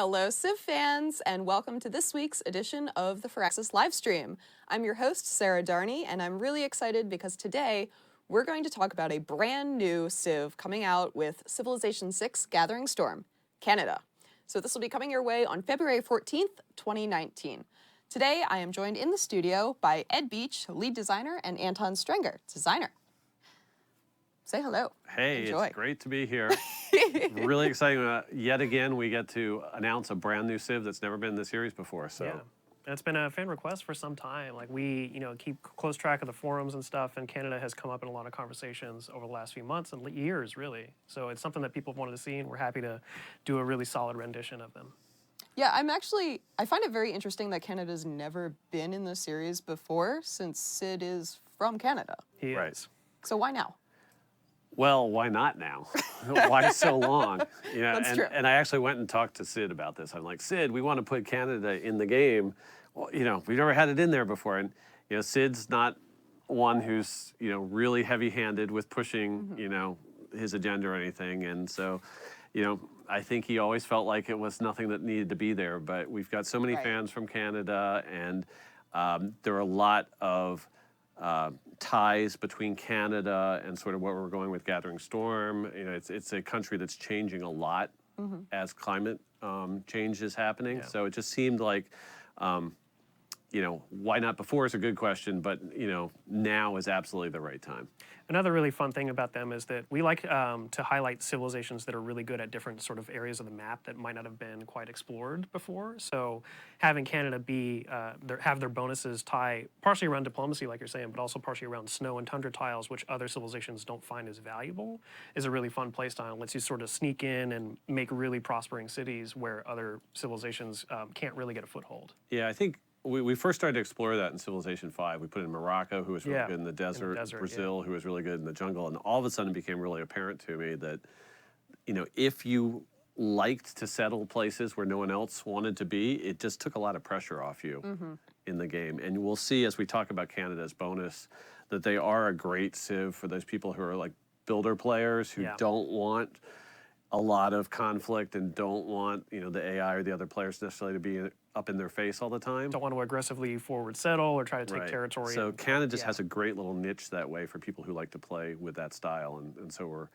Hello, Civ fans, and welcome to this week's edition of the Firaxis Livestream. I'm your host, Sarah Darney, and I'm really excited because today we're going to talk about a brand new Civ coming out with Civilization VI Gathering Storm, Canada. So this will be coming your way on February 14th, 2019. Today, I am joined in the studio by Ed Beach, lead designer, and Anton Strenger, designer. Say hello. Hey, Enjoy. It's great to be here. Really exciting. Yet again, we get to announce a brand new Civ that's never been in the series before. So. Yeah, and it's been a fan request for some time. Like we, keep close track of the forums and stuff, and Canada has come up in a lot of conversations over the last few months and years, really. So it's something that people have wanted to see, and we're happy to do a really solid rendition of them. Yeah, I find it very interesting that Canada's never been in the series before, since Sid is from Canada. He is. So why now? Well, why not now? Why so long? That's true. And I actually went and talked to Sid about this. I'm like, Sid, we want to put Canada in the game. Well, we've never had it in there before. And, Sid's not one who's, really heavy-handed with pushing, his agenda or anything. And so, I think he always felt like it was nothing that needed to be there. But we've got so many fans from Canada, and there are a lot of ties between Canada and sort of what we're going with Gathering Storm. It's a country that's changing a lot as climate change is happening. Yeah. So it just seemed like, why not before is a good question, but, now is absolutely the right time. Another really fun thing about them is that we like to highlight civilizations that are really good at different sort of areas of the map that might not have been quite explored before. So having Canada have their bonuses tie partially around diplomacy, like you're saying, but also partially around snow and tundra tiles, which other civilizations don't find as valuable, is a really fun play style. It lets you sort of sneak in and make really prospering cities where other civilizations can't really get a foothold. Yeah, I think we first started to explore that in Civilization 5. We put in Morocco, who was really good in the desert, Brazil, who was really good in the jungle, and all of a sudden it became really apparent to me that, if you liked to settle places where no one else wanted to be, it just took a lot of pressure off you in the game. And we'll see as we talk about Canada's bonus that they are a great Civ for those people who are like builder players who don't want a lot of conflict and don't want, the AI or the other players necessarily to be up in their face all the time. Don't want to aggressively forward settle or try to take territory. So Canada just has a great little niche that way for people who like to play with that style. And so we're,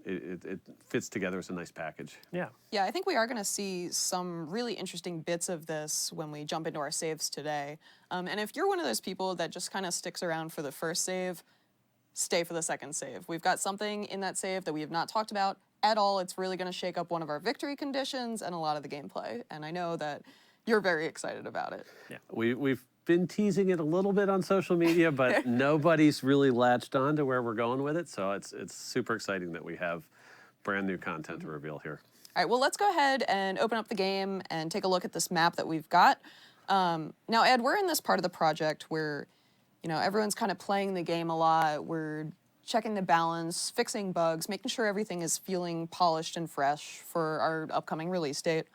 it fits together as a nice package. Yeah. Yeah, I think we are going to see some really interesting bits of this when we jump into our saves today. And if you're one of those people that just kind of sticks around for the first save, stay for the second save. We've got something in that save that we have not talked about at all. It's really going to shake up one of our victory conditions and a lot of the gameplay. And I know that you're very excited about it. Yeah. We've been teasing it a little bit on social media, but nobody's really latched on to where we're going with it. So it's super exciting that we have brand new content to reveal here. All right, well, let's go ahead and open up the game and take a look at this map that we've got. Now, Ed, we're in this part of the project where, everyone's kind of playing the game a lot. We're checking the balance, fixing bugs, making sure everything is feeling polished and fresh for our upcoming release date.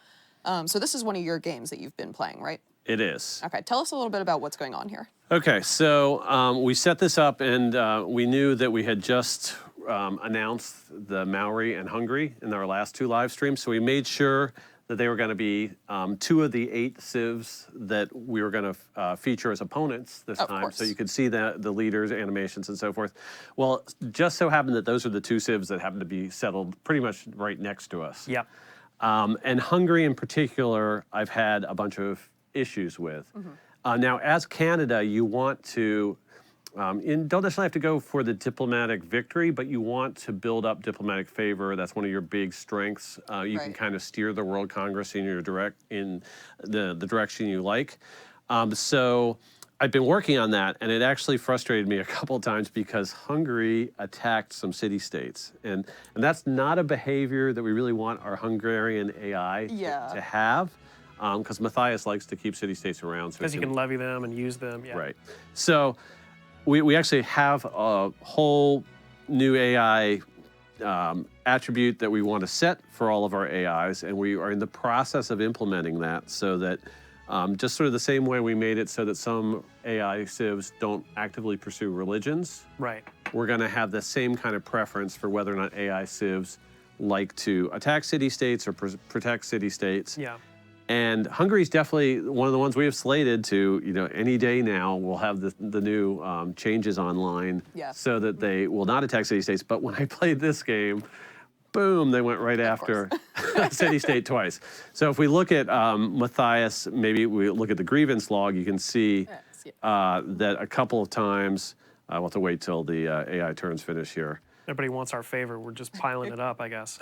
So this is one of your games that you've been playing, right? It is. Okay, tell us a little bit about what's going on here. Okay, so we set this up, and we knew that we had just announced the Maori and Hungary in our last two live streams, so we made sure that they were going to be 2 of the 8 civs that we were going to feature as opponents this time, so you could see the leaders, animations, and so forth. Well, just so happened that those are the 2 civs that happened to be settled pretty much right next to us. Yep. And Hungary in particular, I've had a bunch of issues with. Now, as Canada, you want to, don't necessarily have to go for the diplomatic victory, but you want to build up diplomatic favor. That's one of your big strengths. You can kind of steer the World Congress in the direction you like. So I've been working on that, and it actually frustrated me a couple of times because Hungary attacked some city-states. And that's not a behavior that we really want our Hungarian AI to have. Because Matthias likes to keep city-states around. Because you can levy them and use them, Right. So we actually have a whole new AI attribute that we want to set for all of our AIs, and we are in the process of implementing that so that just sort of the same way we made it so that some AI civs don't actively pursue religions. Right. We're going to have the same kind of preference for whether or not AI civs like to attack city-states or protect city-states. Yeah. And Hungary's definitely one of the ones we have slated to, any day now we'll have the new changes online so that they will not attack city-states. But when I played this game, boom, they went right after city-state twice. So if we look at Matthias, maybe we look at the grievance log, you can see that a couple of times, we'll have to wait till the AI turns finish here. Everybody wants our favor. We're just piling it up, I guess.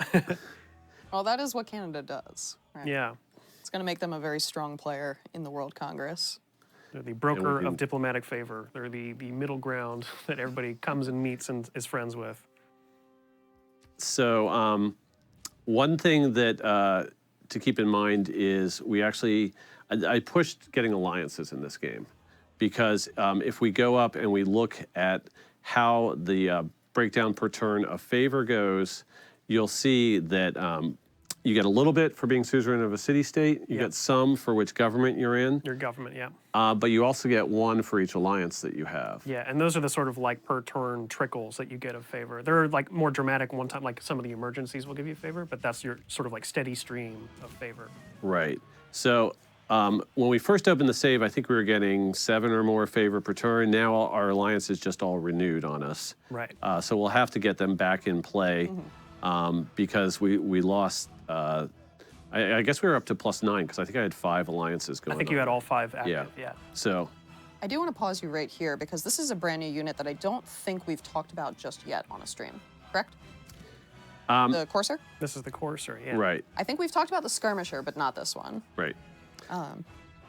Well, that is what Canada does. Right? Yeah. It's going to make them a very strong player in the World Congress. They're the broker of diplomatic favor. They're the middle ground that everybody comes and meets and is friends with. So one thing that to keep in mind is I pushed getting alliances in this game because if we go up and we look at how the breakdown per turn of favor goes, you'll see that you get a little bit for being suzerain of a city-state. You get some for which government you're in. Your government, yeah. But you also get one for each alliance that you have. Yeah, and those are the sort of like per turn trickles that you get of favor. They're like more dramatic one time, like some of the emergencies will give you favor, but that's your sort of like steady stream of favor. Right. So when we first opened the save, I think we were getting 7 or more favor per turn. Now our alliance is just all renewed on us. Right. So we'll have to get them back in play because we lost. I guess we were up to +9 because I think I had 5 alliances going on. I think you had all 5 active, yeah. So I do want to pause you right here because this is a brand new unit that I don't think we've talked about just yet on a stream, correct? The Courser? This is the Courser, yeah. Right. I think we've talked about the Skirmisher, but not this one. Right.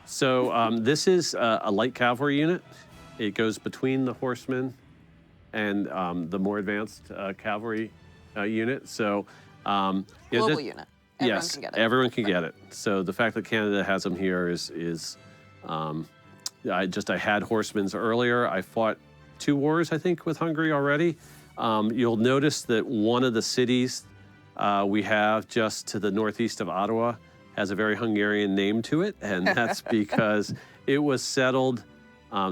So this is a light cavalry unit. It goes between the horsemen and the more advanced cavalry unit. So Global unit. Everyone can get it. Everyone can get it. So the fact that Canada has them here is I had horsemen's earlier. I fought 2 wars, I think, with Hungary already. You'll notice that one of the cities we have just to the northeast of Ottawa has a very Hungarian name to it, and that's because it was settled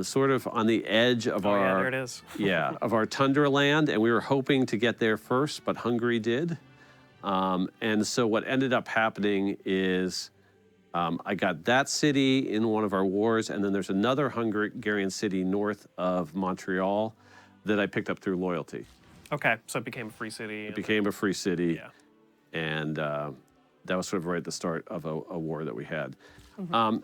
sort of on the edge of there it is. of our tundra land, and we were hoping to get there first, but Hungary did. And so what ended up happening is I got that city in one of our wars, and then there's another Hungarian city north of Montreal that I picked up through loyalty. Okay, so it became a free city. It became a free city. Yeah. And that was sort of right at the start of a war that we had.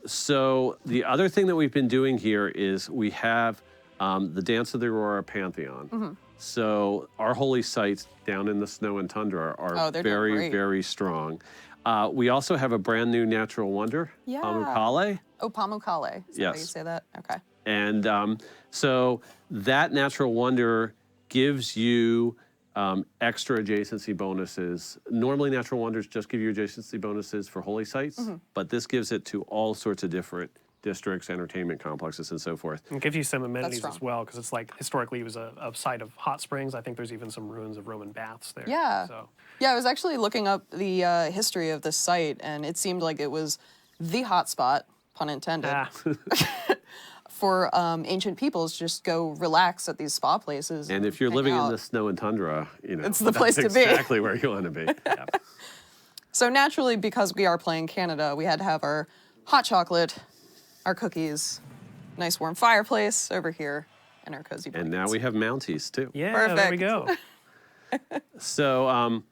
So the other thing that we've been doing here is we have the Dance of the Aurora Pantheon. So our holy sites down in the snow and tundra are very, very strong. We also have a brand new natural wonder, Pamukkale. Oh, Pamukkale. Is that how you Yes. say that? Okay. And so that natural wonder gives you extra adjacency bonuses. Normally natural wonders just give you adjacency bonuses for holy sites, but this gives it to all sorts of different districts, entertainment complexes, and so forth. It gives you some amenities strong. as well, because it's like historically it was a site of hot springs. I think there's even some ruins of Roman baths there. Yeah. So. Yeah, I was actually looking up the history of this site, and it seemed like it was the hot spot, pun intended, for ancient peoples to just go relax at these spa places. And if you're hang living out. in the snow and tundra, It's the place to be. exactly where you want to be. So naturally, because we are playing Canada, we had to have our hot chocolate, our cookies, nice warm fireplace over here, and our cozy blankets. And now we have Mounties too. Yeah, there we go. So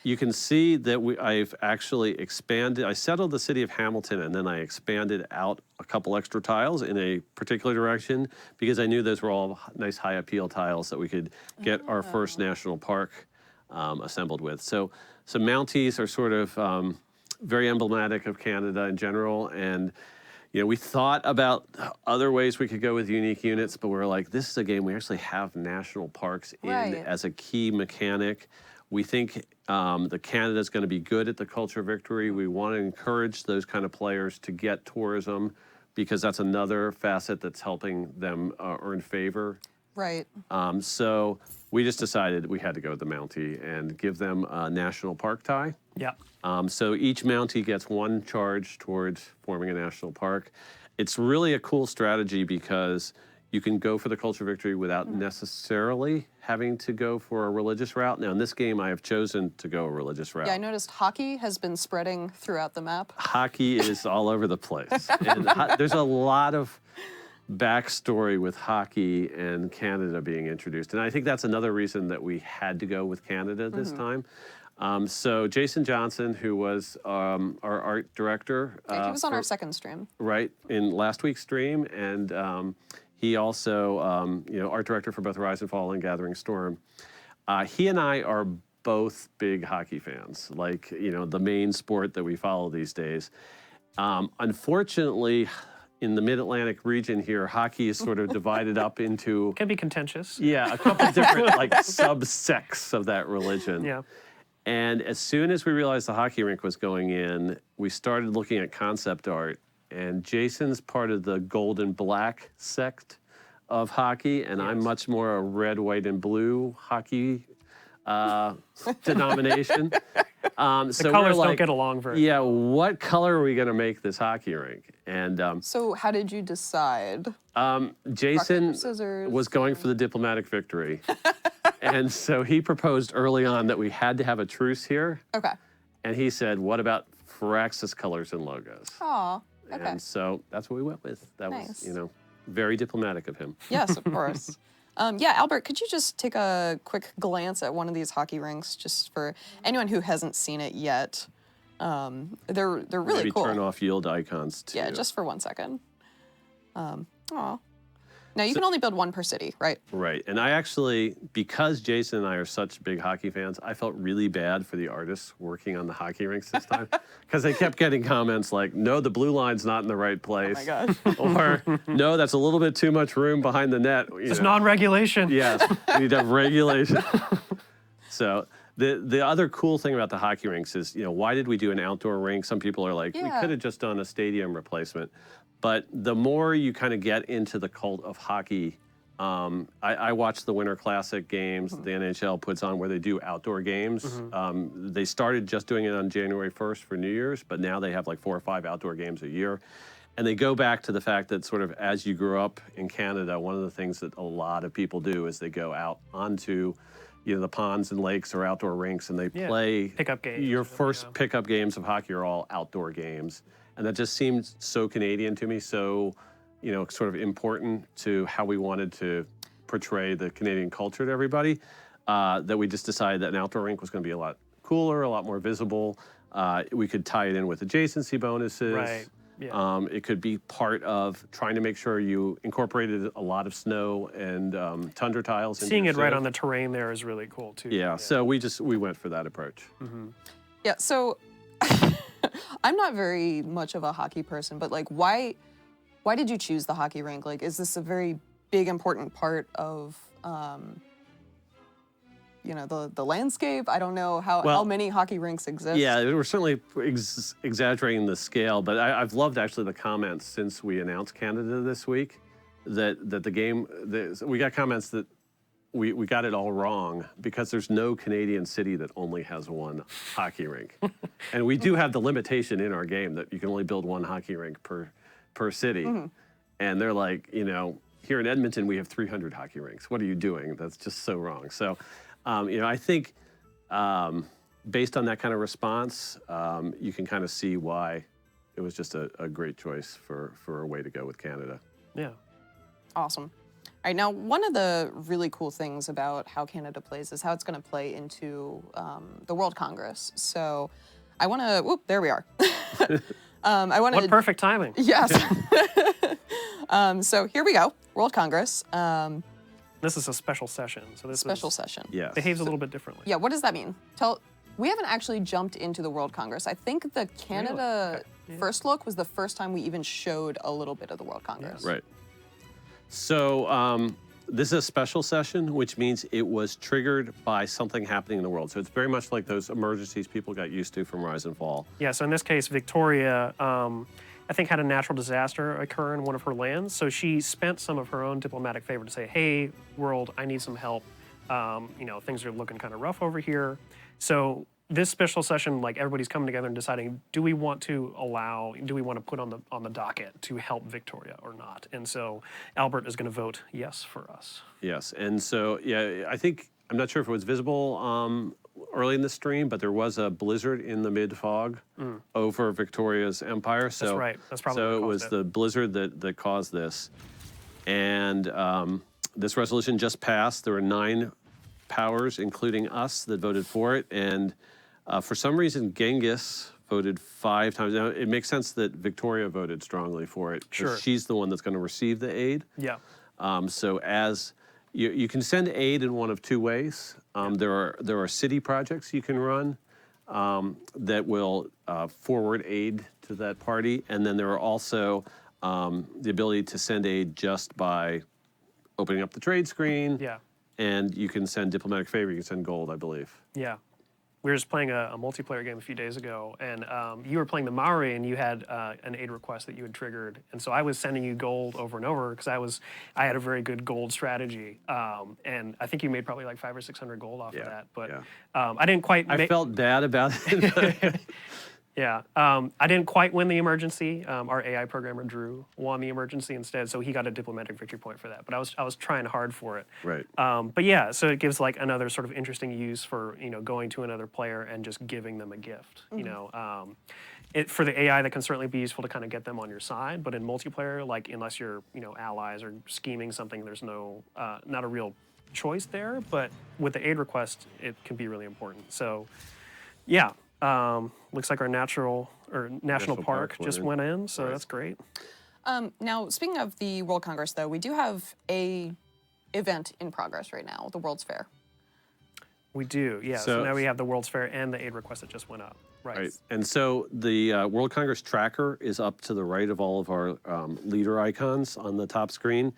you can see that I've actually expanded. I settled the city of Hamilton, and then I expanded out a couple extra tiles in a particular direction because I knew those were all nice high appeal tiles that we could get our first national park assembled with. So Mounties are sort of very emblematic of Canada in general, and we thought about other ways we could go with unique units, but we're like, this is a game we actually have national parks in as a key mechanic. We think that Canada's going to be good at the culture victory. We want to encourage those kind of players to get tourism because that's another facet that's helping them earn favor. Right. So we just decided we had to go with the Mountie and give them a national park tie. Yeah. So each Mountie gets 1 charge towards forming a national park. It's really a cool strategy because you can go for the culture victory without necessarily having to go for a religious route. Now, in this game, I have chosen to go a religious route. Yeah, I noticed hockey has been spreading throughout the map. Hockey is all over the place. And there's a lot of backstory with hockey and Canada being introduced. And I think that's another reason that we had to go with Canada this time. So Jason Johnson, who was our art director. Yeah, he was on our second stream. Right, in last week's stream. And he also, art director for both Rise and Fall and Gathering Storm. He and I are both big hockey fans, like, the main sport that we follow these days. Unfortunately, in the Mid-Atlantic region here, hockey is sort of divided up into... Can be contentious. Yeah, a couple different subsects of that religion. Yeah. And as soon as we realized the hockey rink was going in, we started looking at concept art. And Jason's part of the gold and black sect of hockey, and I'm much more a red, white, and blue hockey denomination. The colors don't get along very well. Yeah, what color are we going to make this hockey rink? And So how did you decide? Jason scissors, was going for the diplomatic victory. And so he proposed early on that we had to have a truce here. Okay. And he said, what about Firaxis colors and logos? Oh, okay. And so that's what we went with. That Nice. was, very diplomatic of him. Yes, of course. Yeah, Albert, could you just take a quick glance at one of these hockey rinks, just for anyone who hasn't seen it yet? They're really Maybe cool. turn off yield icons too. Yeah, just for 1 second. Aw. Now, you can only build one per city, right? Right. And I actually, because Jason and I are such big hockey fans, I felt really bad for the artists working on the hockey rinks this time. Because they kept getting comments like, no, the blue line's not in the right place. Oh my gosh. Or, no, that's a little bit too much room behind the net. It's non-regulation. Yes, we need to have regulation. So the other cool thing about the hockey rinks is, why did we do an outdoor rink? Some people are like, we Yeah. could have just done a stadium replacement. But the more you kind of get into the cult of hockey, I watch the Winter Classic games the NHL puts on where they do outdoor games. They started just doing it on January 1st for New Year's, but now they have like 4 or 5 outdoor games a year. And they go back to the fact that sort of as you grew up in Canada, one of the things that a lot of people do is they go out onto the ponds and lakes or outdoor rinks and they play Pickup games. Your first pickup games of hockey are all outdoor games. And that just seemed so Canadian to me, so, sort of important to how we wanted to portray the Canadian culture to everybody, that we just decided that an outdoor rink was going to be a lot cooler, a lot more visible. We could tie it in with adjacency bonuses. Right. Yeah. It could be part of trying to make sure you incorporated a lot of snow and tundra tiles. Seeing it right on the terrain there is really cool, too. Yeah, so we went for that approach. Yeah, so I'm not very much of a hockey person, but why did you choose the hockey rink? Is this a very big, important part of, the landscape? I don't know how many hockey rinks exist. Yeah, we're certainly exaggerating the scale, but I've loved actually the comments since we announced Canada this week that the game, we got comments that we got it all wrong because there's no Canadian city that only has one hockey rink. And we do have the limitation in our game that you can only build one hockey rink per city. And they're like, here in Edmonton, we have 300 hockey rinks. What are you doing? That's just so wrong. So, I think based on that kind of response, you can kind of see why it was just a great choice for a way to go with Canada. Yeah. Awesome. All right, now, one of the really cool things about how Canada plays is how it's going to play into the World Congress. So I want to, whoop, there we are. I want to. What perfect timing. Yes. So here we go, World Congress. This is a special session. So this Session. Yes. behaves a little bit differently. Yeah, what does that mean? We haven't actually jumped into the World Congress. I think the Canada first look was the first time we even showed a little bit of the World Congress. Right. So this is a special session, which means it was triggered by something happening in the world. So it's very much like those emergencies people got used to from Rise and Fall. Yeah, so in this case, Victoria, I think, had a natural disaster occur in one of her lands. So she spent some of her own diplomatic favor to say, hey, world, I need some help. Things are looking kind of rough over here. So this special session, like everybody's coming together and deciding, do we want to put on the docket to help Victoria or not? And so Albert is going to vote yes for us. Yes, and so yeah, I'm not sure if it was visible early in the stream, but there was a blizzard in the mid-fog over Victoria's empire. So That's right. That's probably so what it caused was it. the blizzard that caused this. And this resolution just passed. There were 9 powers, including us, that voted for it. And for some reason, Genghis voted 5 times. Now, it makes sense that Victoria voted strongly for it, 'cause Sure. she's the one that's going to receive the aid. Yeah. So as you can send aid in one of 2 ways. There are city projects you can run that will forward aid to that party, and then there are also the ability to send aid just by opening up the trade screen. Yeah. And you can send diplomatic favor. You can send gold, I believe. Yeah. We were just playing a multiplayer game a few days ago, and you were playing the Maori, and you had an aid request that you had triggered, and so I was sending you gold over and over because I had a very good gold strategy, and I think you made probably like 500 or 600 gold off of that. But I didn't quite. I felt bad about it. Yeah, I didn't quite win the emergency. Our AI programmer Drew won the emergency instead, so he got a diplomatic victory point for that. But I was trying hard for it. Right. But yeah, so it gives like another sort of interesting use for going to another player and just giving them a gift. For the AI, that can certainly be useful to kind of get them on your side. But in multiplayer, like unless you're allies or scheming something, there's no not a real choice there. But with the aid request, it can be really important. So yeah. Looks like our national park just went in, so that's great. Now, speaking of the World Congress, though, we do have a event in progress right now, the World's Fair. We do, yeah. So now we have the World's Fair and the aid request that just went up. Right. And so the World Congress tracker is up to the right of all of our leader icons on the top screen.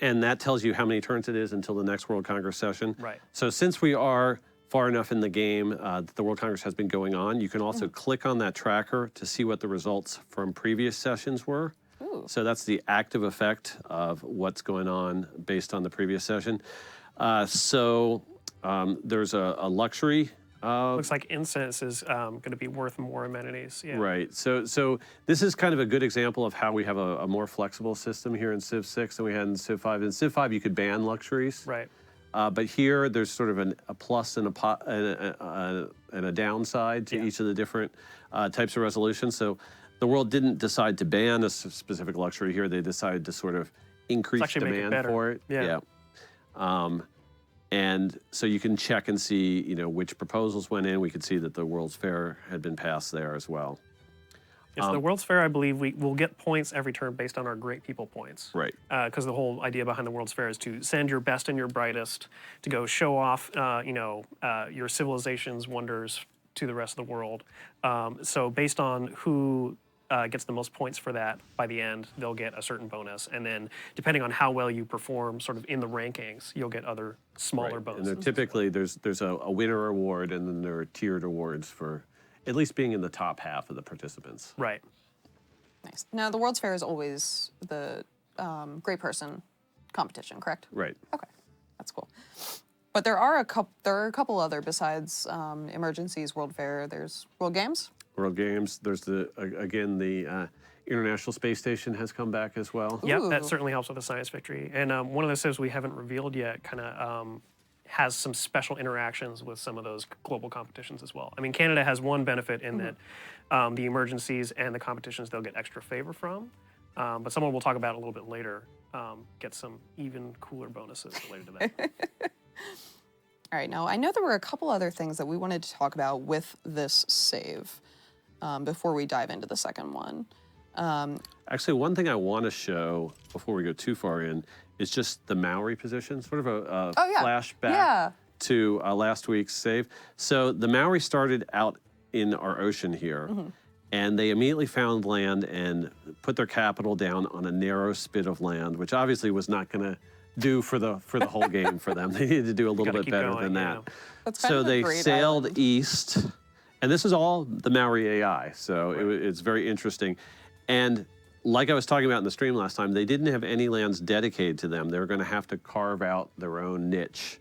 And that tells you how many turns it is until the next World Congress session. Right. So since we are far enough in the game that the World Congress has been going on, you can also click on that tracker to see what the results from previous sessions were. Ooh. So that's the active effect of what's going on based on the previous session. There's a luxury. Looks like incense is going to be worth more amenities. Yeah. Right. So this is kind of a good example of how we have a more flexible system here in Civ 6 than we had in Civ 5. In Civ 5, you could ban luxuries. Right. But here, there's sort of a plus and a downside to each of the different types of resolutions. So the world didn't decide to ban a specific luxury here. They decided to sort of increase demand for it. Yeah. And so you can check and see, which proposals went in. We could see that the World's Fair had been passed there as well. Yes, the World's Fair, I believe we will get points every turn based on our great people points. Right. Because the whole idea behind the World's Fair is to send your best and your brightest to go show off, your civilization's wonders to the rest of the world. So based on who gets the most points for that by the end, they'll get a certain bonus. And then depending on how well you perform sort of in the rankings, you'll get other smaller bonuses. And typically there's a winner award, and then there are tiered awards for at least being in the top half of the participants. Right. Nice. Now, the World's Fair is always the great person competition, correct? Right. Okay, that's cool. But there are a couple other besides emergencies, World Fair. There's World Games. World Games. There's the International Space Station has come back as well. Yep, that certainly helps with the science victory. And one of the civs we haven't revealed yet kind of has some special interactions with some of those global competitions as well. I mean, Canada has one benefit in that the emergencies and the competitions they'll get extra favor from, but someone we'll talk about a little bit later get some even cooler bonuses related to that. All right, now I know there were a couple other things that we wanted to talk about with this save before we dive into the second one. Actually, one thing I want to show before we go too far in is just the Maori position, sort of a flashback to last week's save. So the Maori started out in our ocean here, and they immediately found land and put their capital down on a narrow spit of land, which obviously was not going to do for the whole game for them. They needed to do a little bit better than that. So they sailed east, and this is all the Maori AI, so it's very interesting. And like I was talking about in the stream last time, they didn't have any lands dedicated to them. They were going to have to carve out their own niche.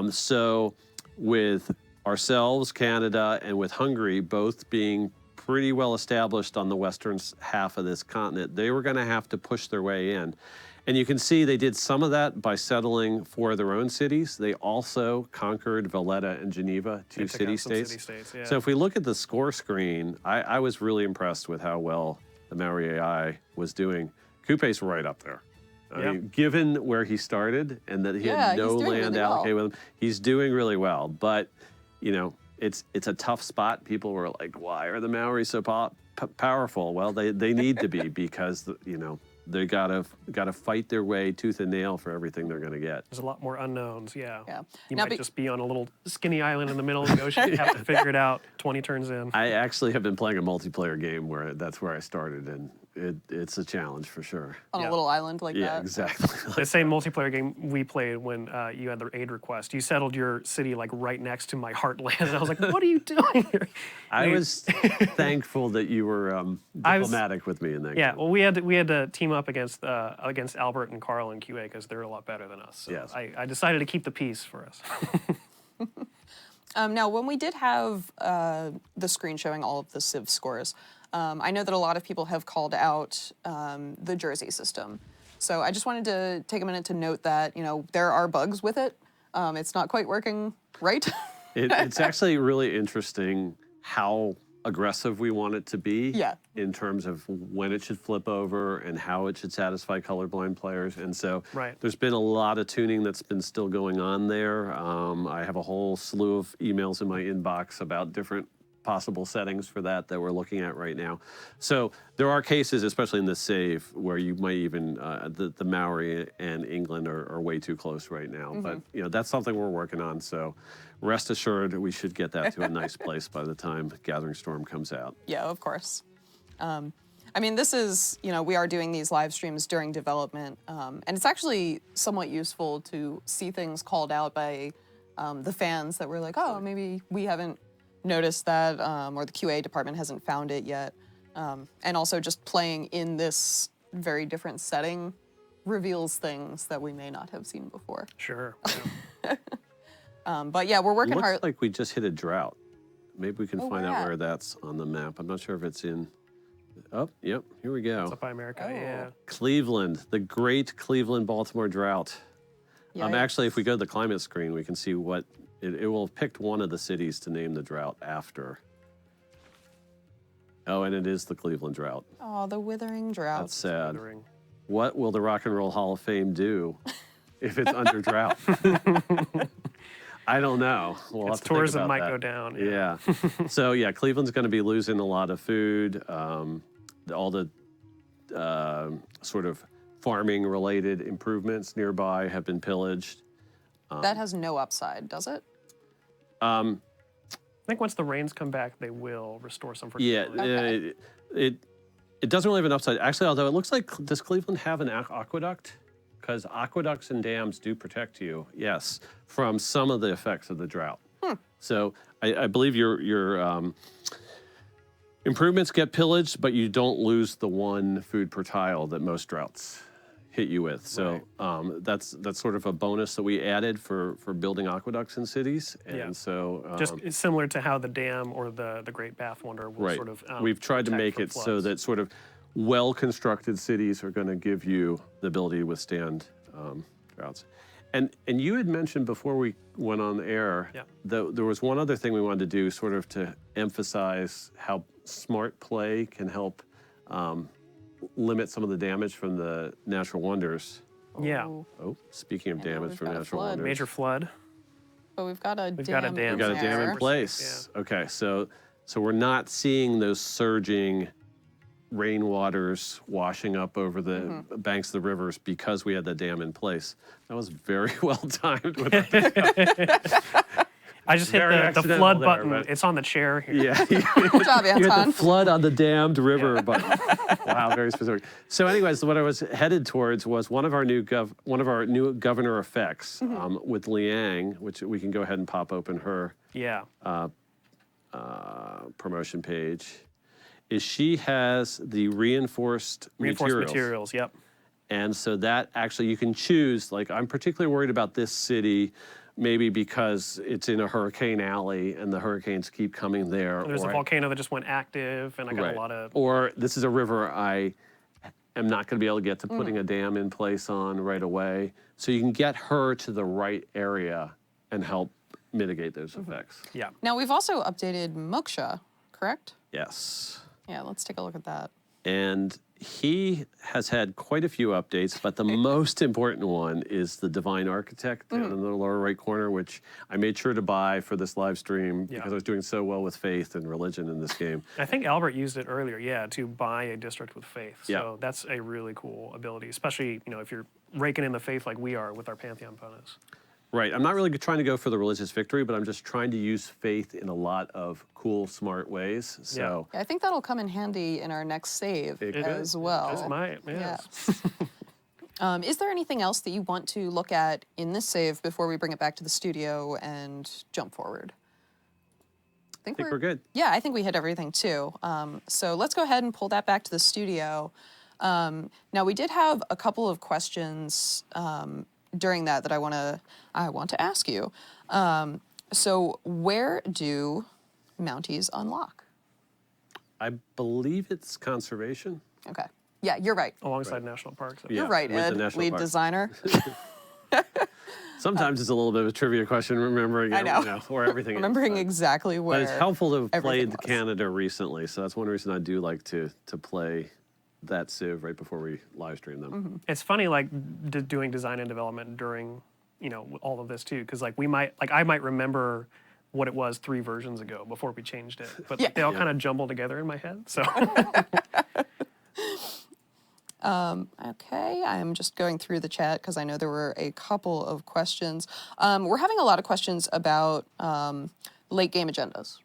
So with ourselves, Canada, and with Hungary both being pretty well established on the western half of this continent, they were going to have to push their way in. And you can see they did some of that by settling 4 of their own cities. They also conquered Valletta and Geneva, 2 city-states. Yeah. So if we look at the score screen, I was really impressed with how well the Maori AI was doing. Coupe's right up there. I mean, given where he started and that he had no land allocated with him, he's doing really well. But, you know, it's a tough spot. People were like, why are the Maori so powerful? Well, they need to be because, you know, they gotta fight their way tooth and nail for everything they're gonna get. There's a lot more unknowns, yeah. You Now might just be on a little skinny island in the middle of the ocean. You have to figure it out 20 turns in. I actually have been playing a multiplayer game where that's where I started, and it's a challenge for sure. On a little island like that. Yeah, exactly. The same multiplayer game we played when you had the aid request. You settled your city like right next to my heartland, and I was like, "What are you doing here?" I was thankful that you were diplomatic with me in that. Yeah, game. well, we had to team up against Albert and Carl in QA because they're a lot better than us. So Yes. I decided to keep the peace for us. Now, when we did have the screen showing all of the Civ scores, I know that a lot of people have called out the Jersey system. So I just wanted to take a minute to note that, you know, there are bugs with it. It's not quite working right. It's actually really interesting how aggressive we want it to be in terms of when it should flip over and how it should satisfy colorblind players. And so there's been a lot of tuning that's been still going on there. I have a whole slew of emails in my inbox about different possible settings for that we're looking at right now. So there are cases, especially in the save, where you might even, the Maori and England are way too close right now. But, you know, that's something we're working on. So rest assured we should get that to a nice place by the time Gathering Storm comes out. Yeah, of course. I mean, this is, you know, we are doing these live streams during development, and it's actually somewhat useful to see things called out by the fans that were like, oh, maybe we haven't noticed that, or the QA department hasn't found it yet. And also just playing in this very different setting reveals things that we may not have seen before. Sure. But yeah, we're working hard. Looks like we just hit a drought. Maybe we can find out where that's on the map. I'm not sure if it's in. Oh, yep, here we go. It's up by America, yeah. Cleveland, the great Cleveland-Baltimore drought. Actually, if we go to the climate screen, we can see what it will have picked one of the cities to name the drought after. Oh, and it is the Cleveland drought. Oh, the withering drought. That's sad. What will the Rock and Roll Hall of Fame do if it's under drought? I don't know. We'll have to tourism think about might that. go down. Yeah. So yeah, Cleveland's going to be losing a lot of food. All the sort of farming related improvements nearby have been pillaged. That has no upside, does it? I think once the rains come back, they will restore some fertility. Yeah, it doesn't really have an upside. Actually, although it looks like, does Cleveland have an aqueduct? Because aqueducts and dams do protect you, yes, from some of the effects of the drought. So I believe your improvements get pillaged, but you don't lose the 1 food per tile that most droughts hit you with. So that's sort of a bonus that we added for building aqueducts in cities. And so just similar to how the dam or the Great Bath Wonder will sort of we've tried to make it so that sort of well-constructed cities are going to give you the ability to withstand droughts. And you had mentioned before we went on air that there was one other thing we wanted to do sort of to emphasize how smart play can help limit some of the damage from the natural wonders. Yeah. Oh, speaking of damage from natural wonders. Major flood. But we've got a dam. We've got a dam in place. Yeah. Okay, so we're not seeing those surging rainwaters washing up over the banks of the rivers because we had the dam in place. That was very well timed. I just hit the flood button. It's on the chair here. Yeah. Good job, You hit Anton. the flood on the dammed river button. Wow, very specific. So anyways, what I was headed towards was one of our new governor effects with Liang, which we can go ahead and pop open her promotion page, is she has the reinforced materials. Yep. And so that actually you can choose, like I'm particularly worried about this city maybe because it's in a hurricane alley and the hurricanes keep coming there. There's a volcano that just went active, and I got right. a lot of... Or this is a river I am not going to be able to get to putting a dam in place on right away. So you can get her to the right area and help mitigate those effects. Yeah. Now, we've also updated Moksha, correct? Yes. Yeah, let's take a look at that. And he has had quite a few updates, but the most important one is the Divine Architect down in the lower right corner, which I made sure to buy for this live stream because I was doing so well with faith and religion in this game. I think Albert used it earlier, yeah, to buy a district with faith. So Yeah. that's a really cool ability, especially, you know, if you're raking in the faith like we are with our Pantheon bonus. Right. I'm not really trying to go for the religious victory, but I'm just trying to use faith in a lot of cool, smart ways. So Yeah, I think that'll come in handy in our next save as well. This might, yes. Is there anything else that you want to look at in this save before we bring it back to the studio and jump forward? I think we're good. Yeah, I think we hit everything too. So let's go ahead and pull that back to the studio. Now, we did have a couple of questions during that I want to ask you. So where do Mounties unlock? I believe it's conservation. Okay. Yeah, you're right. Alongside national parks. Yeah, You're right, with the Ed, national lead park. designer. Sometimes it's a little bit of a trivia question, remembering I know. You know, or everything. Remembering else, exactly where. but it's helpful to have everything played was. Canada recently, so that's one reason I do like to play that Civ right before we live stream them. It's funny, like, doing design and development during, you know, all of this too, because like I might remember what it was 3 versions ago before we changed it, but like, they all kind of jumble together in my head. So. Okay, I'm just going through the chat because I know there were a couple of questions. We're having a lot of questions about late game agendas.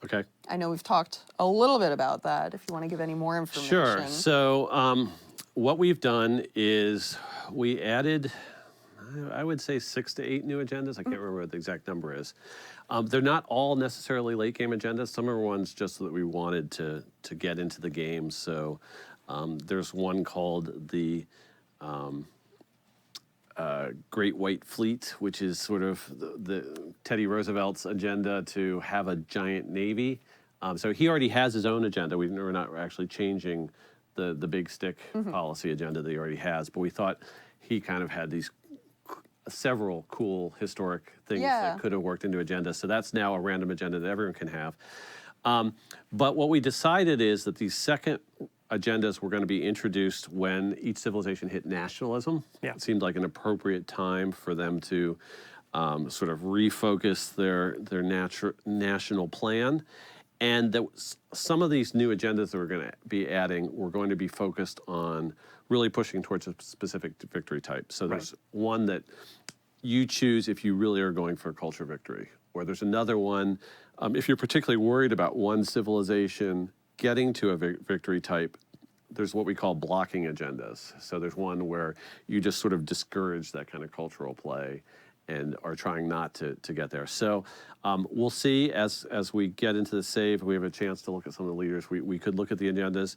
Okay. I know we've talked a little bit about that. If you want to give any more information. Sure. So what we've done is we added, I would say 6 to 8 new agendas. I can't remember what the exact number is. They're not all necessarily late game agendas. Some are ones just that we wanted to get into the game. So there's one called the Great White Fleet, which is sort of the Teddy Roosevelt's agenda to have a giant navy. So he already has his own agenda. We're not actually changing the big stick policy agenda that he already has, but we thought he kind of had these several cool historic things that could have worked into agenda. So that's now a random agenda that everyone can have. But what we decided is that these second agendas were going to be introduced when each civilization hit nationalism. Yeah. It seemed like an appropriate time for them to sort of refocus their national plan. And that some of these new agendas that we're going to be adding were going to be focused on really pushing towards a specific victory type. So there's one that you choose if you really are going for a culture victory. Or there's another one, if you're particularly worried about one civilization getting to a victory type, there's what we call blocking agendas. So there's one where you just sort of discourage that kind of cultural play and are trying not to get there. So we'll see as we get into the save, we have a chance to look at some of the leaders. We could look at the agendas,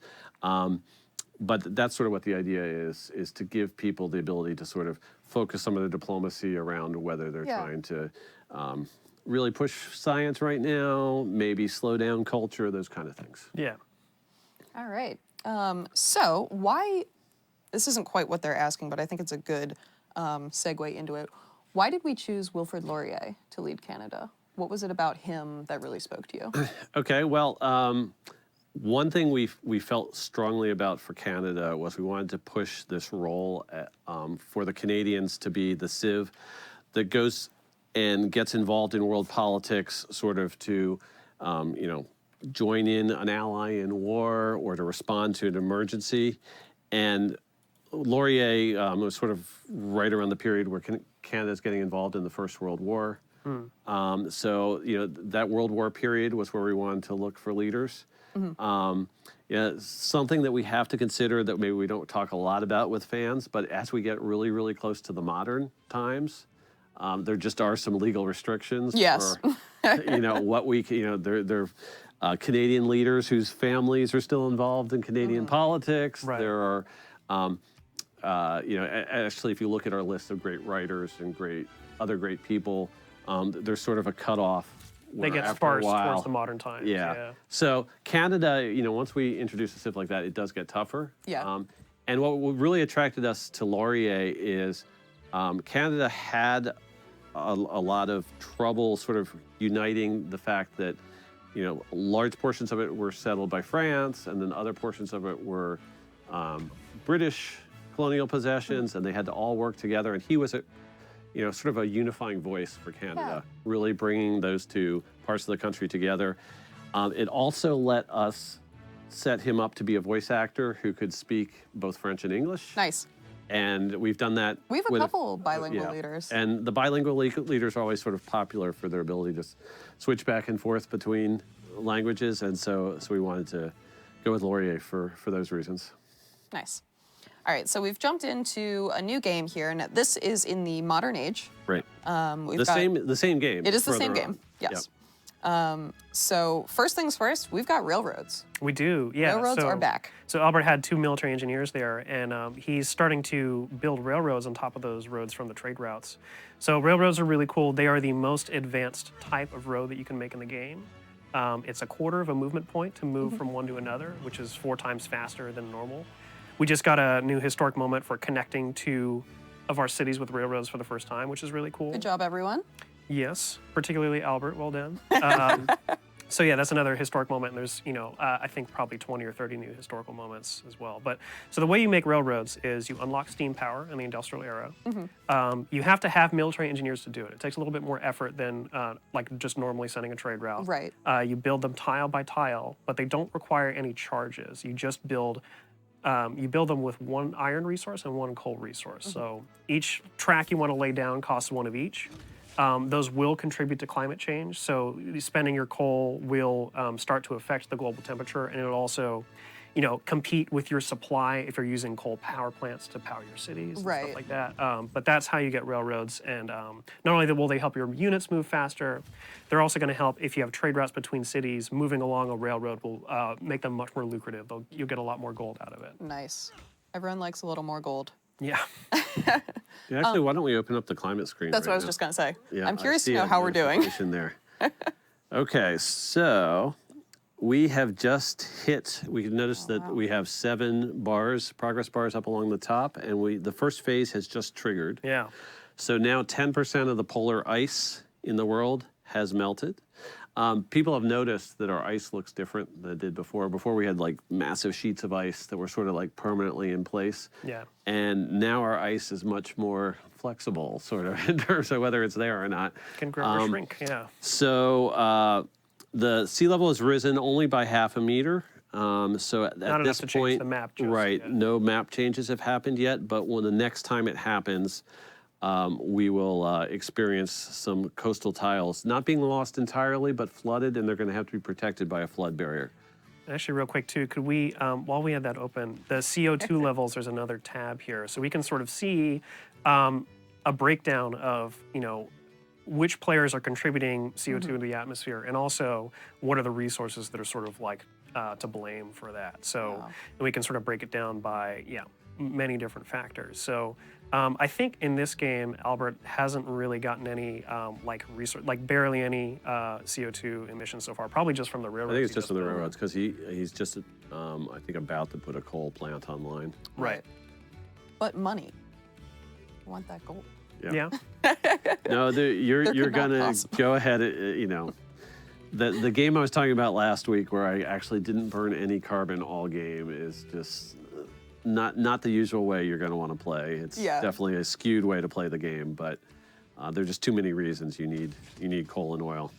but that's sort of what the idea is to give people the ability to sort of focus some of the diplomacy around whether they're trying to really push science right now, maybe slow down culture, those kind of things. Yeah. All right. So why, this isn't quite what they're asking, but I think it's a good segue into it. Why did we choose Wilfred Laurier to lead Canada? What was it about him that really spoke to you? Okay, well, one thing we felt strongly about for Canada was we wanted to push this role for the Canadians to be the civ that goes and gets involved in world politics, sort of to, join in an ally in war or to respond to an emergency. And Laurier was sort of right around the period where Canada's getting involved in the First World War. So, that World War period was where we wanted to look for leaders. Something that we have to consider that maybe we don't talk a lot about with fans, but as we get really, really close to the modern times, there just are some legal restrictions for, what we, they're Canadian leaders whose families are still involved in Canadian politics. Right. There are, actually, if you look at our list of great writers and great other great people, there's sort of a cutoff. They get sparse towards the modern times. Yeah. So Canada, once we introduce a civ like that, it does get tougher. Yeah. And what really attracted us to Laurier is Canada had a lot of trouble sort of uniting the fact that, large portions of it were settled by France, and then other portions of it were British colonial possessions, and they had to all work together. And he was sort of a unifying voice for Canada, really bringing those two parts of the country together. It also let us set him up to be a voice actor who could speak both French and English. Nice. And we've done that. We have a couple bilingual leaders. And the bilingual leaders are always sort of popular for their ability to switch back and forth between languages. And so we wanted to go with Laurier for those reasons. Nice. All right, so we've jumped into a new game here, and this is in the modern age. Right. The same game. It is the same further game. on. Yes. So first things first, we've got railroads. We do, yeah. Railroads are back. So Albert had 2 military engineers there, and he's starting to build railroads on top of those roads from the trade routes. So railroads are really cool. They are the most advanced type of road that you can make in the game. It's a quarter of a movement point to move from one to another, which is 4 times faster than normal. We just got a new historic moment for connecting 2 of our cities with railroads for the first time, which is really cool. Good job, everyone. Yes, particularly Albert, well done. So yeah, that's another historic moment. And there's, I think probably 20 or 30 new historical moments as well. But so the way you make railroads is you unlock steam power in the industrial era. You have to have military engineers to do it. It takes a little bit more effort than like just normally sending a trade route. Right. You build them tile by tile, but they don't require any charges. You just build them with 1 iron resource and 1 coal resource. So each track you want to lay down costs 1 of each. Those will contribute to climate change. So spending your coal will start to affect the global temperature, and it'll also, compete with your supply if you're using coal power plants to power your cities and stuff like that. But that's how you get railroads. And not only will they help your units move faster, they're also going to help if you have trade routes between cities. Moving along a railroad will make them much more lucrative. You'll get a lot more gold out of it. Nice. Everyone likes a little more gold. Yeah. Yeah, actually, why don't we open up the climate screen? That's what I was just going to say. I'm curious to know how we're doing. There. Okay, so we have just hit, we can notice that we have 7 bars, progress bars up along the top, and the first phase has just triggered. Yeah. So now 10% of the polar ice in the world has melted. People have noticed that our ice looks different than it did before. Before we had like massive sheets of ice that were sort of like permanently in place. Yeah. And now our ice is much more flexible, sort of, in terms of whether it's there or not. Can grow or shrink, yeah. So the sea level has risen only by 1/2 meter. So at Not this enough to point, change the map just right, yet. no map changes have happened yet, but when the next time it happens, we will experience some coastal tiles not being lost entirely, but flooded, and they're going to have to be protected by a flood barrier. Actually, real quick too, could we, while we have that open, the CO2 levels, there's another tab here. So we can sort of see a breakdown of, which players are contributing CO2 to the atmosphere, and also what are the resources that are sort of like to blame for that. So we can sort of break it down by, many different factors. So I think in this game, Albert hasn't really gotten any barely any CO2 emissions so far. Probably just from the railroads. I think it's just from the railroads because he's just I think about to put a coal plant online. Right. But money. I want that gold. Yeah. No, you're gonna go ahead. The game I was talking about last week, where I actually didn't burn any carbon all game, is just not the usual way you're going to want to play. It's definitely a skewed way to play the game, but there's just too many reasons you need coal and oil.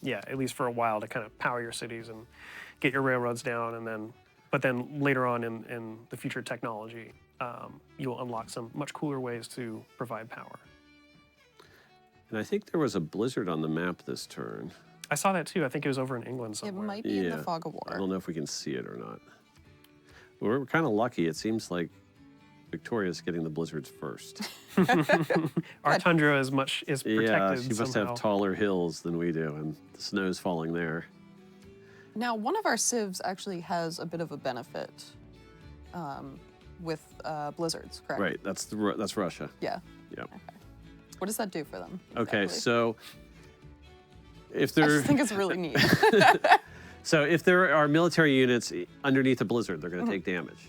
Yeah, at least for a while to kind of power your cities and get your railroads down, but then later on in the future technology, you'll unlock some much cooler ways to provide power. And I think there was a blizzard on the map this turn. I saw that too. I think it was over in England somewhere. It might be in the fog of war. I don't know if we can see it or not. We're kind of lucky. It seems like Victoria's getting the blizzards first. Our tundra is protected. Yeah, she must somehow. have taller hills than we do, and the snow's falling there. Now, one of our civs actually has a bit of a benefit with blizzards, correct? Right, that's Russia. Yeah. Yep. Okay. What does that do for them? Okay, exactly? so if I there, just think it's really neat. so if there are military units underneath a blizzard, they're going to take damage,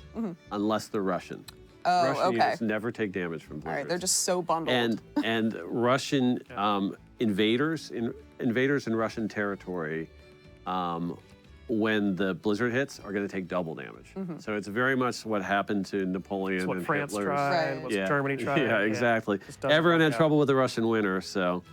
unless they're Russian. Oh, Russian okay. units never take damage from All blizzards. right, they're just so bundled. And Russian invaders in Russian territory, when the blizzard hits, are going to take double damage. So it's very much what happened to Napoleon It's what and France Hitler's. tried, Right. what Germany tried. Yeah, exactly. Just doesn't Everyone work had out. trouble with the Russian winter, so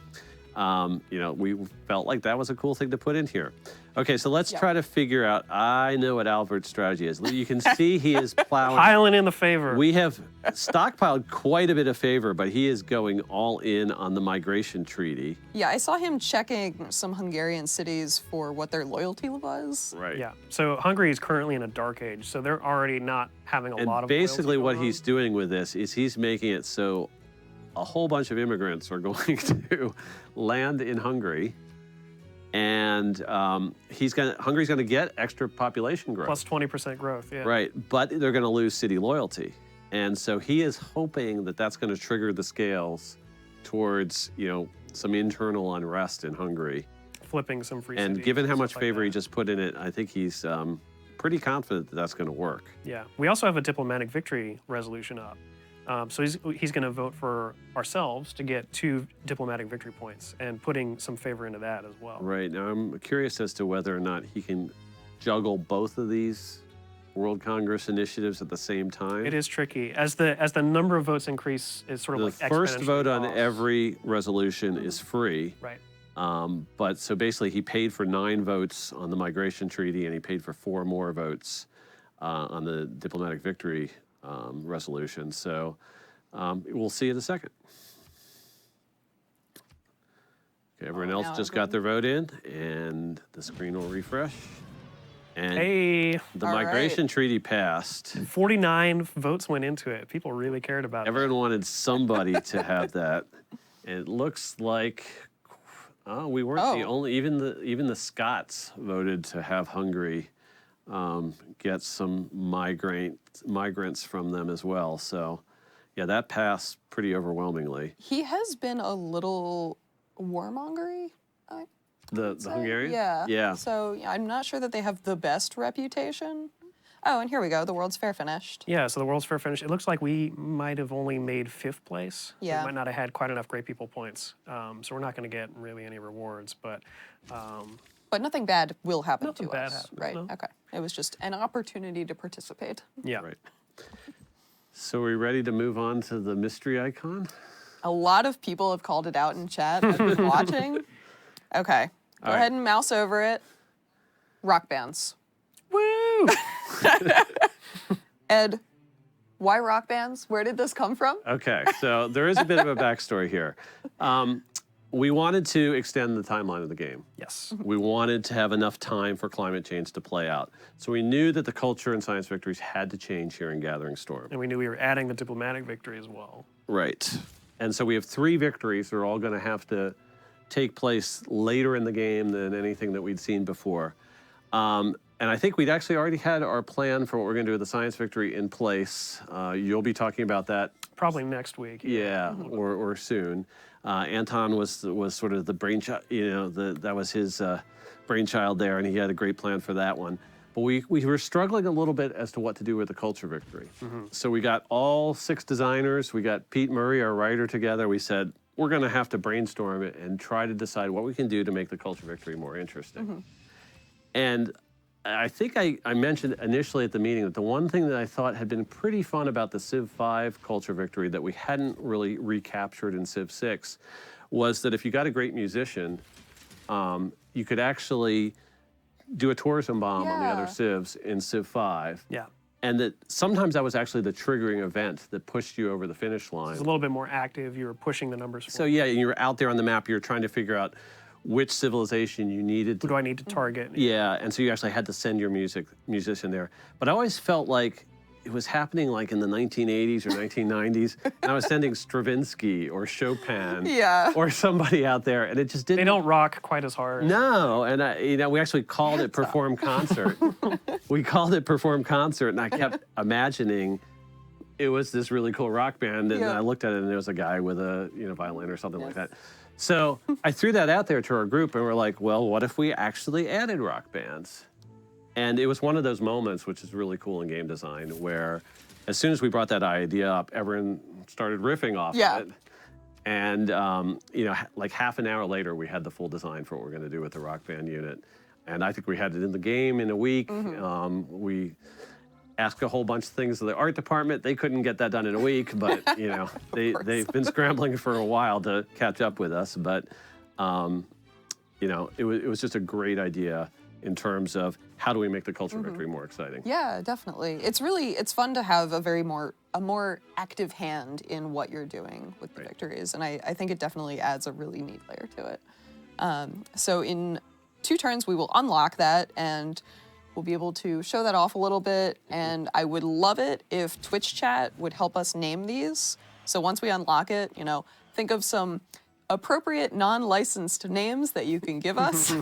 you know, we felt like that was a cool thing to put in here. Okay, so let's try to figure out. I know what Albert's strategy is. You can see he is plowing. Piling in the favor. We have stockpiled quite a bit of favor, but he is going all in on the migration treaty. Yeah, I saw him checking some Hungarian cities for what their loyalty was. Right. Yeah. So Hungary is currently in a dark age, so they're already not having a And lot of. basically, loyalty what going he's doing with this is he's making it so a whole bunch of immigrants are going to land in Hungary, and Hungary's going to get extra population growth. Plus 20% growth. Yeah. Right, but they're going to lose city loyalty. And so he is hoping that that's going to trigger the scales towards, you know, some internal unrest in Hungary. Flipping some free And cities given how and much stuff like favor he that. just put in it, I think he's pretty confident that that's going to work. Yeah. We also have a diplomatic victory resolution up. So he's going to vote for ourselves to get 2 diplomatic victory points and putting some favor into that as well. Right, now I'm curious as to whether or not he can juggle both of these World Congress initiatives at the same time. It is tricky. As the number of votes increase, it's sort of The like first vote on exponentially every resolution is free. Right. But so basically, he paid for 9 votes on the migration treaty, and he paid for 4 more votes on the diplomatic victory resolution. So we'll see in a second. Okay, everyone else now just got their vote in, and the screen will refresh. And Hey, the All migration right. treaty passed. 49 votes went into it. People really cared about it. Everyone wanted somebody to have that. And it looks like we weren't the only. Even the Scots voted to have Hungary get some migrants from them as well. So, yeah, that passed pretty overwhelmingly. He has been a little warmongery. The Hungarian? Yeah. Yeah. So yeah, I'm not sure that they have the best reputation. Oh, and here we go. The World's Fair finished. Yeah, so the World's Fair finished. It looks like we might have only made 5th place. Yeah. We might not have had quite enough Great People points. So we're not going to get really any rewards, but But nothing bad will happen Nothing to bad us, happened, right? no. Okay. It was just an opportunity to participate. yeah. Right. So, are we ready to move on to the mystery icon? A lot of people have called it out in chat. I've been watching. Okay. Go right. ahead and mouse over it. Rock bands. Woo! Ed, why rock bands? Where did this come from? Okay, so there is a bit of a backstory here. We wanted to extend the timeline of the game. Yes. We wanted to have enough time for climate change to play out. So we knew that the culture and science victories had to change here in Gathering Storm. And we knew we were adding the diplomatic victory as well. Right. And so we have 3 victories. They're all going to have to take place later in the game than anything that we'd seen before. And I think we'd actually already had our plan for what we're going to do with the science victory in place. You'll be talking about that. Probably next week. Yeah, or soon. Anton was sort of the brainchild, you know, that was his brainchild there, and he had a great plan for that one. But we were struggling a little bit as to what to do with the culture victory. So we got all 6 designers. We got Pete Murray, our writer, together. We said, we're going to have to brainstorm it and try to decide what we can do to make the culture victory more interesting. And I think I mentioned initially at the meeting that the one thing that I thought had been pretty fun about the Civ 5 culture victory that we hadn't really recaptured in Civ 6 was that if you got a great musician, you could actually do a tourism bomb on the other Yeah. civs in Civ 5. Yeah. And that sometimes that was actually the triggering event that pushed you over the finish line. It's a little bit more active. You were pushing the numbers So forward. yeah, you were out there on the map, you were trying to figure out which civilization you needed Who to. do I need to target? Yeah, and so you actually had to send your musician there. But I always felt like it was happening like in the 1980s or 1990s, and I was sending Stravinsky or Chopin Yeah. or somebody out there, and it just didn't. They don't rock quite as hard. No, and we actually called it perform concert. We called it perform concert, and I kept imagining it was this really cool rock band, and Yeah. I looked at it, and there was a guy with a violin or something like that. So I threw that out there to our group, and we're like, well, what if we actually added rock bands? And it was one of those moments, which is really cool in game design, where as soon as we brought that idea up, everyone started riffing off Yeah. of it. And like half an hour later, we had the full design for what we're going to do with the rock band unit. And I think we had it in the game in a week. We asked a whole bunch of things to the art department. They couldn't get that done in a week, but they've been scrambling for a while to catch up with us. But it was just a great idea in terms of how do we make the culture victory more exciting. Yeah, definitely. It's fun to have a more active hand in what you're doing with the victories, and I think it definitely adds a really neat layer to it. So in 2 turns, we will unlock that, and we'll be able to show that off a little bit, and I would love it if Twitch chat would help us name these. So once we unlock it, think of some appropriate non-licensed names that you can give us,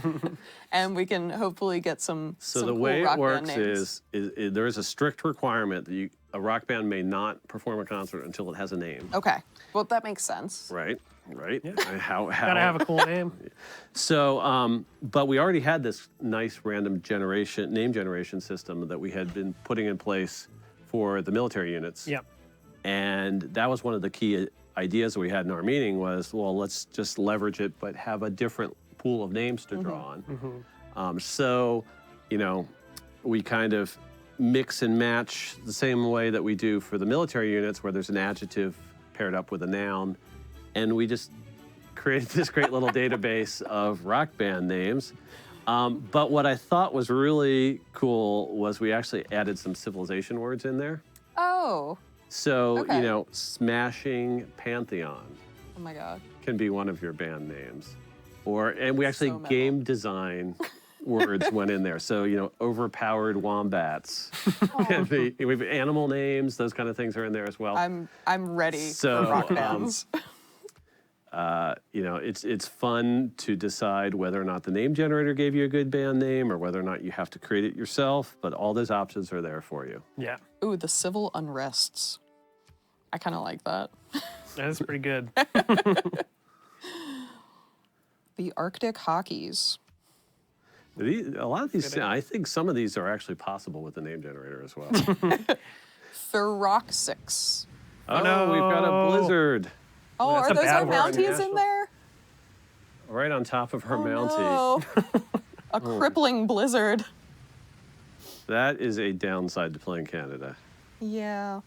and we can hopefully get some So the cool way rock it works band names. is there is a strict requirement that a rock band may not perform a concert until it has a name. Okay, well, that makes sense. Right. Yeah. How Gotta have a cool name. So, but we already had this nice random name generation system that we had been putting in place for the military units. Yep. And that was one of the key ideas that we had in our meeting was, well, let's just leverage it, but have a different pool of names to draw on. So, we kind of mix and match the same way that we do for the military units, where there's an adjective paired up with a noun. And we just created this great little database of rock band names. But what I thought was really cool was we actually added some civilization words in there. Oh, So, Okay. Smashing Pantheon oh my God. can be one of your band names. And we actually So metal. game design words went in there. So, overpowered wombats can be, we have animal names, those kind of things are in there as well. I'm ready So, for rock bands. It's fun to decide whether or not the name generator gave you a good band name or whether or not you have to create it yourself, but all those options are there for you. Yeah. Ooh, the civil unrests. I kind of like that. That's pretty good. The Arctic hockeys. A lot of these, I think some of these are actually possible with the name generator as well. Feroxics. Oh, no, we've got a blizzard Oh, that's are a those bad our word. Mounties in there? right on top of her Mountie. No. A crippling blizzard. That is a downside to playing Canada. Yeah.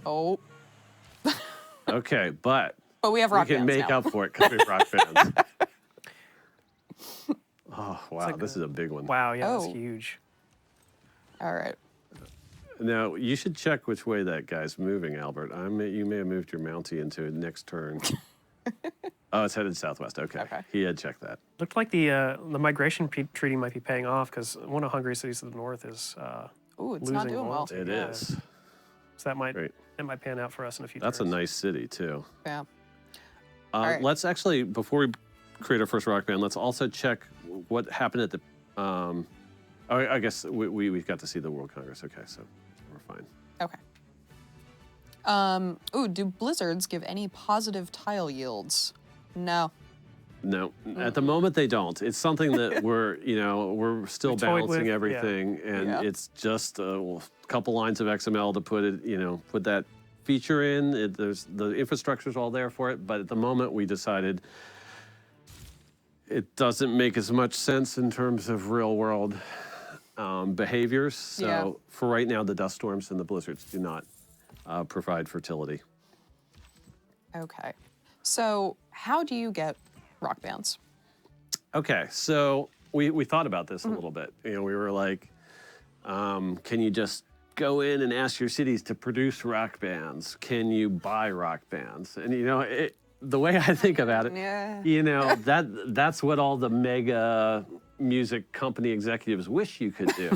Oh, Okay, but but we have we rock can bands make now. up for it because we have rock bands. Oh, wow, like this is a big one. Wow, yeah, Oh. that's huge. All right. Now, you should check which way that guy's moving, Albert. You may have moved your Mountie into a next turn. Oh, it's headed southwest. Okay. Okay. He had checked that. Looked like the migration treaty might be paying off because one of Hungary's cities to the north is Ooh, it's losing not doing well. loyalty. It Yeah. is. So that might Great. pan out for us in a few That's a turns. nice city, too. Yeah. right. Let's actually, before we create our first rock band, let's also check what happened at the. I guess we got to see the World Congress. Okay, so we're fine. Okay. Ooh, do blizzards give any positive tile yields? No. No, at the moment they don't. It's something that we're still We toyed balancing with, yeah. everything, and Yeah. it's just a couple lines of XML to put that feature in. There's the infrastructure's all there for it, but at the moment we decided it doesn't make as much sense in terms of real world behaviors. So Yeah. for right now, the dust storms and the blizzards do not provide fertility. Okay. So how do you get rock bands? Okay, so we thought about this a little bit. We were like, can you just go in and ask your cities to produce rock bands? Can you buy rock bands? And the way I think about it, Yeah. that's what all the mega music company executives wish you could do.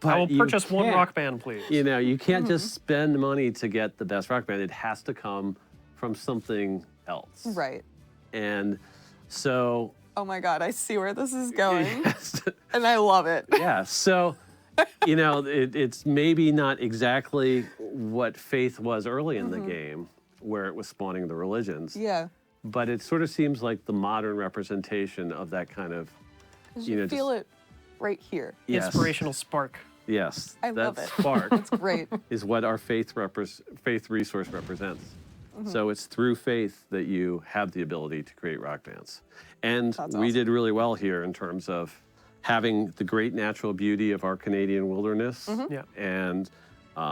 I will you purchase one can't. rock band, please. You can't just spend money to get the best rock band. It has to come from something else. Right. And so Oh my God, I see where this is going. yes. And I love it. Yeah. So you know, it's maybe not exactly what faith was early in the game, where it was spawning the religions. Yeah. But it sort of seems like the modern representation of that kind of, 'Cause you know, feel it right here. Yes. Inspirational spark. Yes, I that love it. spark It's great. is what our faith resource represents. So it's through faith that you have the ability to create rock bands. And That's we awesome. did really well here in terms of having the great natural beauty of our Canadian wilderness. Yeah. And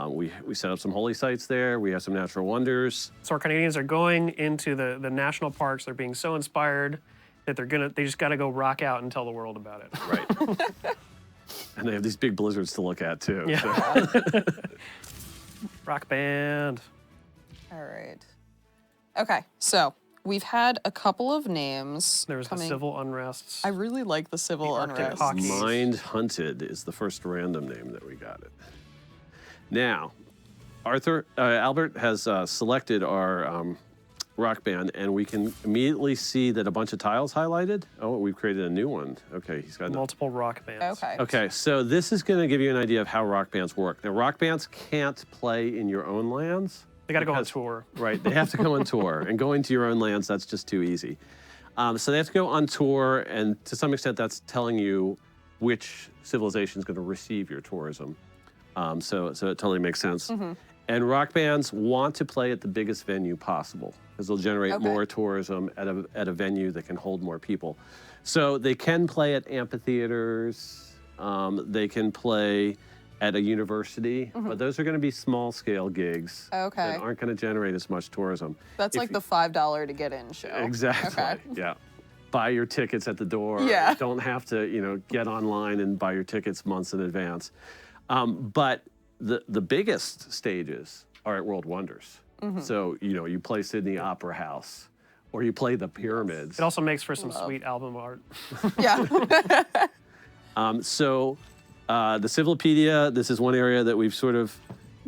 we set up some holy sites there. We have some natural wonders. So our Canadians are going into the national parks. They're being so inspired that they just got to go rock out and tell the world about it. Right. And they have these big blizzards to look at too. Yeah. So- Rock band. All right. Okay, so we've had a couple of names There was the coming. civil unrests. I really like the civil The Arctic unrest. Hawk. Mind Hunted is the first random name that we got it. Now, Albert has selected our rock band, and we can immediately see that a bunch of tiles highlighted. Oh, we've created a new one. Okay, he's got Multiple rock bands. Okay. Okay, so this is going to give you an idea of how rock bands work. Now, rock bands can't play in your own lands. They got to go on because- tour. Right, they have to go on tour, and going to your own lands, that's just too easy. So they have to go on tour, and to some extent, that's telling you which civilization is going to receive your tourism. So it totally makes sense. And rock bands want to play at the biggest venue possible because they'll generate Okay. more tourism at a venue that can hold more people. So they can play at amphitheaters. They can play at a university, but those are going to be small scale gigs Okay. that aren't going to generate as much tourism. That's If like you- the $5 to get in show. Exactly. Okay. Yeah. Buy your tickets at the door. Yeah. Don't have to, get online and buy your tickets months in advance. But the biggest stages are at World Wonders. So, you play Sydney Opera House or you play the pyramids. It also makes for some sweet album art. Yeah. The Civilopedia, this is one area that we've sort of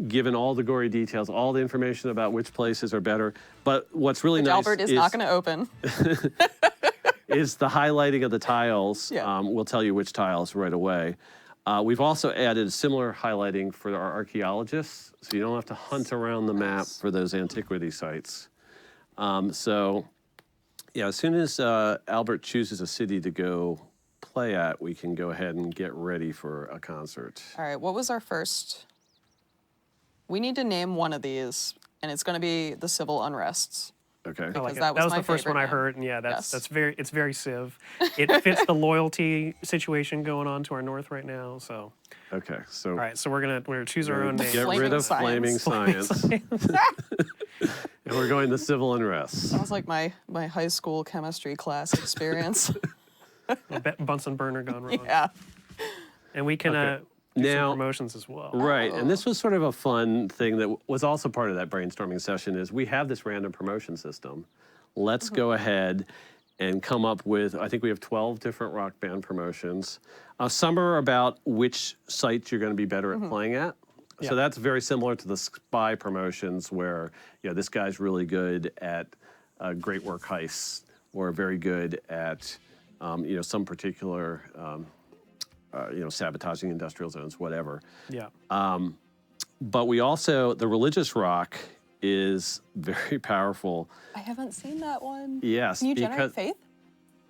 given all the gory details, all the information about which places are better. But what's really nice Albert is not going to open. is the highlighting of the tiles. Yeah. We'll tell you which tiles right away. We've also added similar highlighting for our archaeologists, so you don't have to hunt around the map for those antiquity sites. As soon as Albert chooses a city to go play at, we can go ahead and get ready for a concert. All right, what was our first? We need to name one of these, and it's going to be the civil unrests. Okay. I like Because it. that was my the first one favorite I name. heard, and yeah, Yes. it's very civ. It fits the loyalty situation going on to our north right now. So, Okay. So all right, so we're gonna choose our own name. get Flaming rid of science. flaming science. And we're going to civil unrest. Sounds like my high school chemistry class experience. Bunsen burner gone wrong. Yeah. And we can Okay. do Now- some promotions as well. Right, Oh. and this was sort of a fun thing that was also part of that brainstorming session is we have this random promotion system. Let's go ahead and come up with, I think we have 12 different rock band promotions. Some are about which sites you're going to be better at playing at. So Yeah. that's very similar to the spy promotions where, this guy's really good at great work heists or very good at, some particular, sabotaging industrial zones, whatever. Yeah. But we also, the religious rock is very powerful. I haven't seen that one. Yes, Can you because generate faith?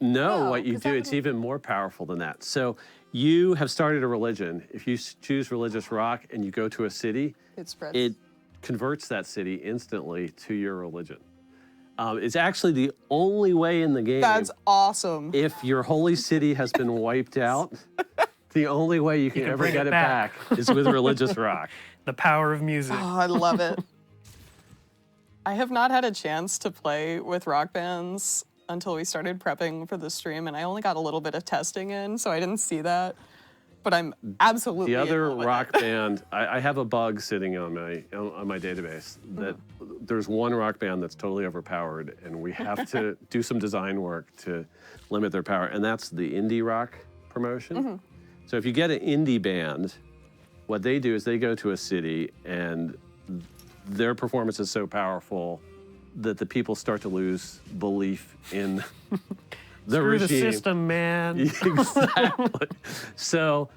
no, No, what you 'cause do, that it's would- even more powerful than that. So you have started a religion. If you choose religious rock and you go to a city, It spreads. it converts that city instantly to your religion. It's actually the only way in the game. That's awesome. If your holy city has been wiped out, the only way you can ever bring get it it back is with religious rock. The power of music. Oh, I love it. I have not had a chance to play with rock bands until we started prepping for the stream, and I only got a little bit of testing in, so I didn't see that. But I'm absolutely The in other love with rock it. band, I have a bug sitting on my database that there's one rock band that's totally overpowered, and we have to do some design work to limit their power, and that's the indie rock promotion. So if you get an indie band, what they do is they go to a city, and their performance is so powerful that the people start to lose belief in the Screw regime. the system, man. Exactly. So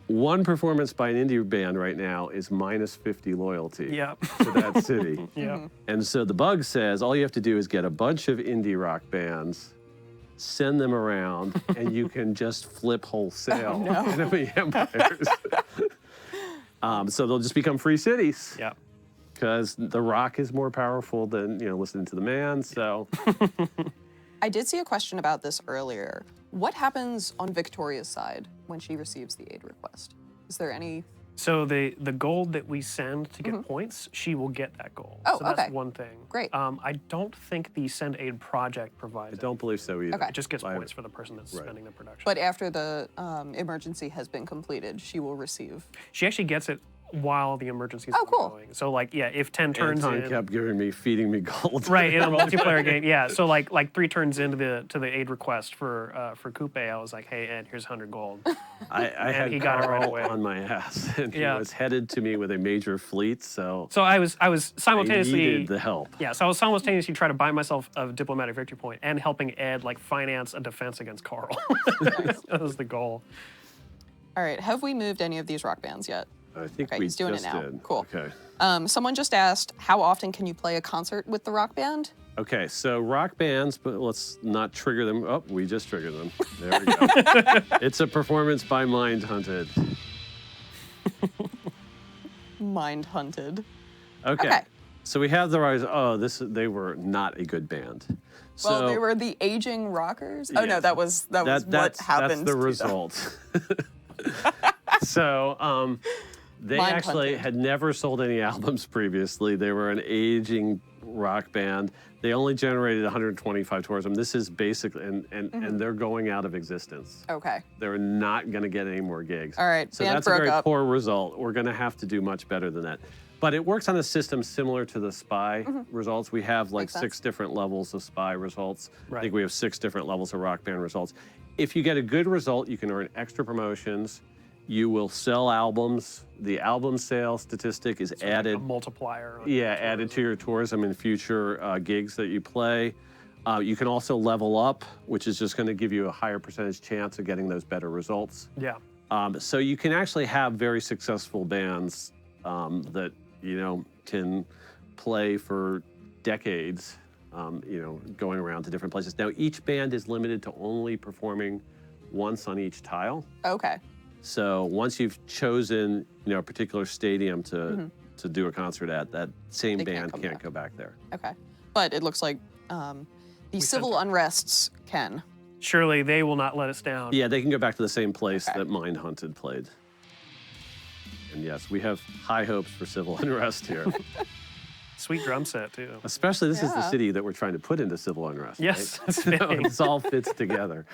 one performance by an indie band right now is minus 50 loyalty Yep. to that city. Yep. And so the bug says all you have to do is get a bunch of indie rock bands, send them around, and you can just flip wholesale enemy empires. So they'll just become free cities. Yep. Because the rock is more powerful than, listening to the man, so. I did see a question about this earlier. What happens on Victoria's side when she receives the aid request? Is there any... So the gold that we send to get points, she will get that gold. Oh, so that's okay. one thing. Great. I don't think the Send Aid project provides I don't believe so either. Okay. it. Just gets points for the person that's spending the production. But after the emergency has been completed, she will receive... She actually gets it while the emergency is cool. ongoing. So like, yeah, if 10 turns Anton in... kept feeding me gold. Right, in a multiplayer game, yeah. So like 3 turns into the aid request for Coupe, I was like, hey, Ed, here's 100 gold. I had he got it right Carl away. on my ass, and he Yeah. was headed to me with a major fleet, so So I was I simultaneously... needed the help. Yeah, so I was simultaneously trying to buy myself a diplomatic victory point and helping Ed like finance a defense against Carl. That was the goal. All right, have we moved any of these rock bands yet? I think Okay, we he's doing just it now. did. Cool. Okay. Someone just asked, how often can you play a concert with the rock band? Okay, so rock bands, but let's not trigger them. Oh, we just triggered them. There we go. It's a performance by Mind Hunted. Mind hunted. Okay. So we have the rise. Oh, they were not a good band. So Well, they were the aging rockers. Oh no, Yes. that was what happened. That's the to them. result. So they Mind actually hunted. had never sold any albums previously. They were an aging rock band. They only generated 125 tourism. This is basically, and they're going out of existence. Okay. They're not going to get any more gigs. All right, So band that's a broke very up. poor result. We're going to have to do much better than that. But it works on a system similar to the SPY results. We have like Makes sense. 6 different levels of SPY results. I Right. think we have 6 different levels of rock band results. If you get a good result, you can earn extra promotions. You will sell albums. The album sale statistic is added. A multiplier. On Added to your tourism and future gigs that you play. You can also level up, which is just going to give you a higher percentage chance of getting those better results. Yeah. So you can actually have very successful bands that can play for decades. Going around to different places. Now each band is limited to only performing once on each tile. Okay. So once you've chosen, a particular stadium to do a concert at, that same They can't band come can't back. go back there. Okay. But it looks like the civil unrests can. Surely they will not let us down. Yeah, they can go back to the same place Okay. that Mind Hunted played. And yes, we have high hopes for civil unrest here. Sweet drum set too. Especially this is the Yeah. city that we're trying to put into civil unrest. Yes, right? that's So fitting. this all fits together.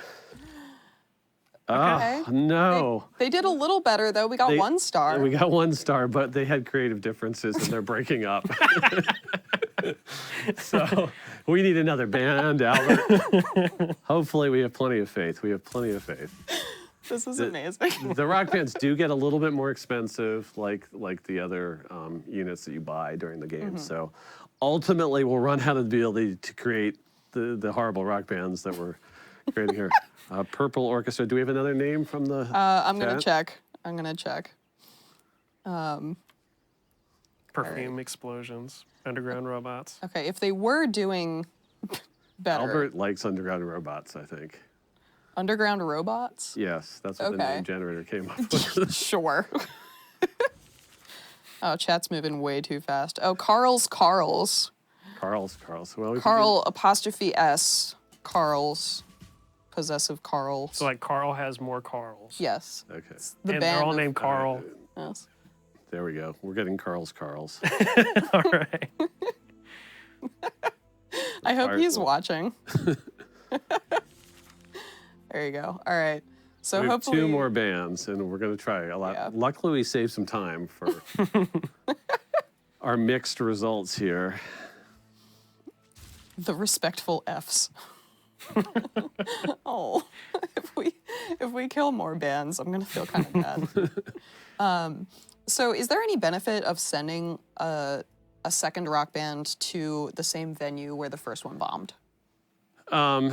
Okay. Oh, no. They did a little better though. We got They- 1 star. We got 1 star, but they had creative differences and they're breaking up. So we need another band, Albert. Hopefully we have plenty of faith. We have plenty of faith. This is amazing. The rock bands do get a little bit more expensive, like the other units that you buy during the game. So ultimately we'll run out of the ability to create the horrible rock bands that we're creating here. Purple Orchestra. Do we have another name from the I'm gonna chat? check. I'm gonna check. Perfume explosions, underground robots. Okay, if they were doing better, Albert likes underground robots, I think. underground robots. Yes, that's what the Okay. name generator came up with. Sure. Oh, chat's moving way too fast. Oh, Carl's. Carl's. Well, we could Carl apostrophe S. Carl's. Possessive Carl. So like Carl has more Carls. Yes. do- Okay. The and band. they're all of- named Carl. Yes. There we go. We're getting Carl's. All right. I hope Alright, he's cool. watching. There you go. All right. So We have hopefully 2 more bands, and we're going to try a lot. Yeah. Luckily, we saved some time for our mixed results here. the respectful Fs. Oh, if we kill more bands, I'm gonna feel kind of bad. So is there any benefit of sending a second rock band to the same venue where the first one bombed? No,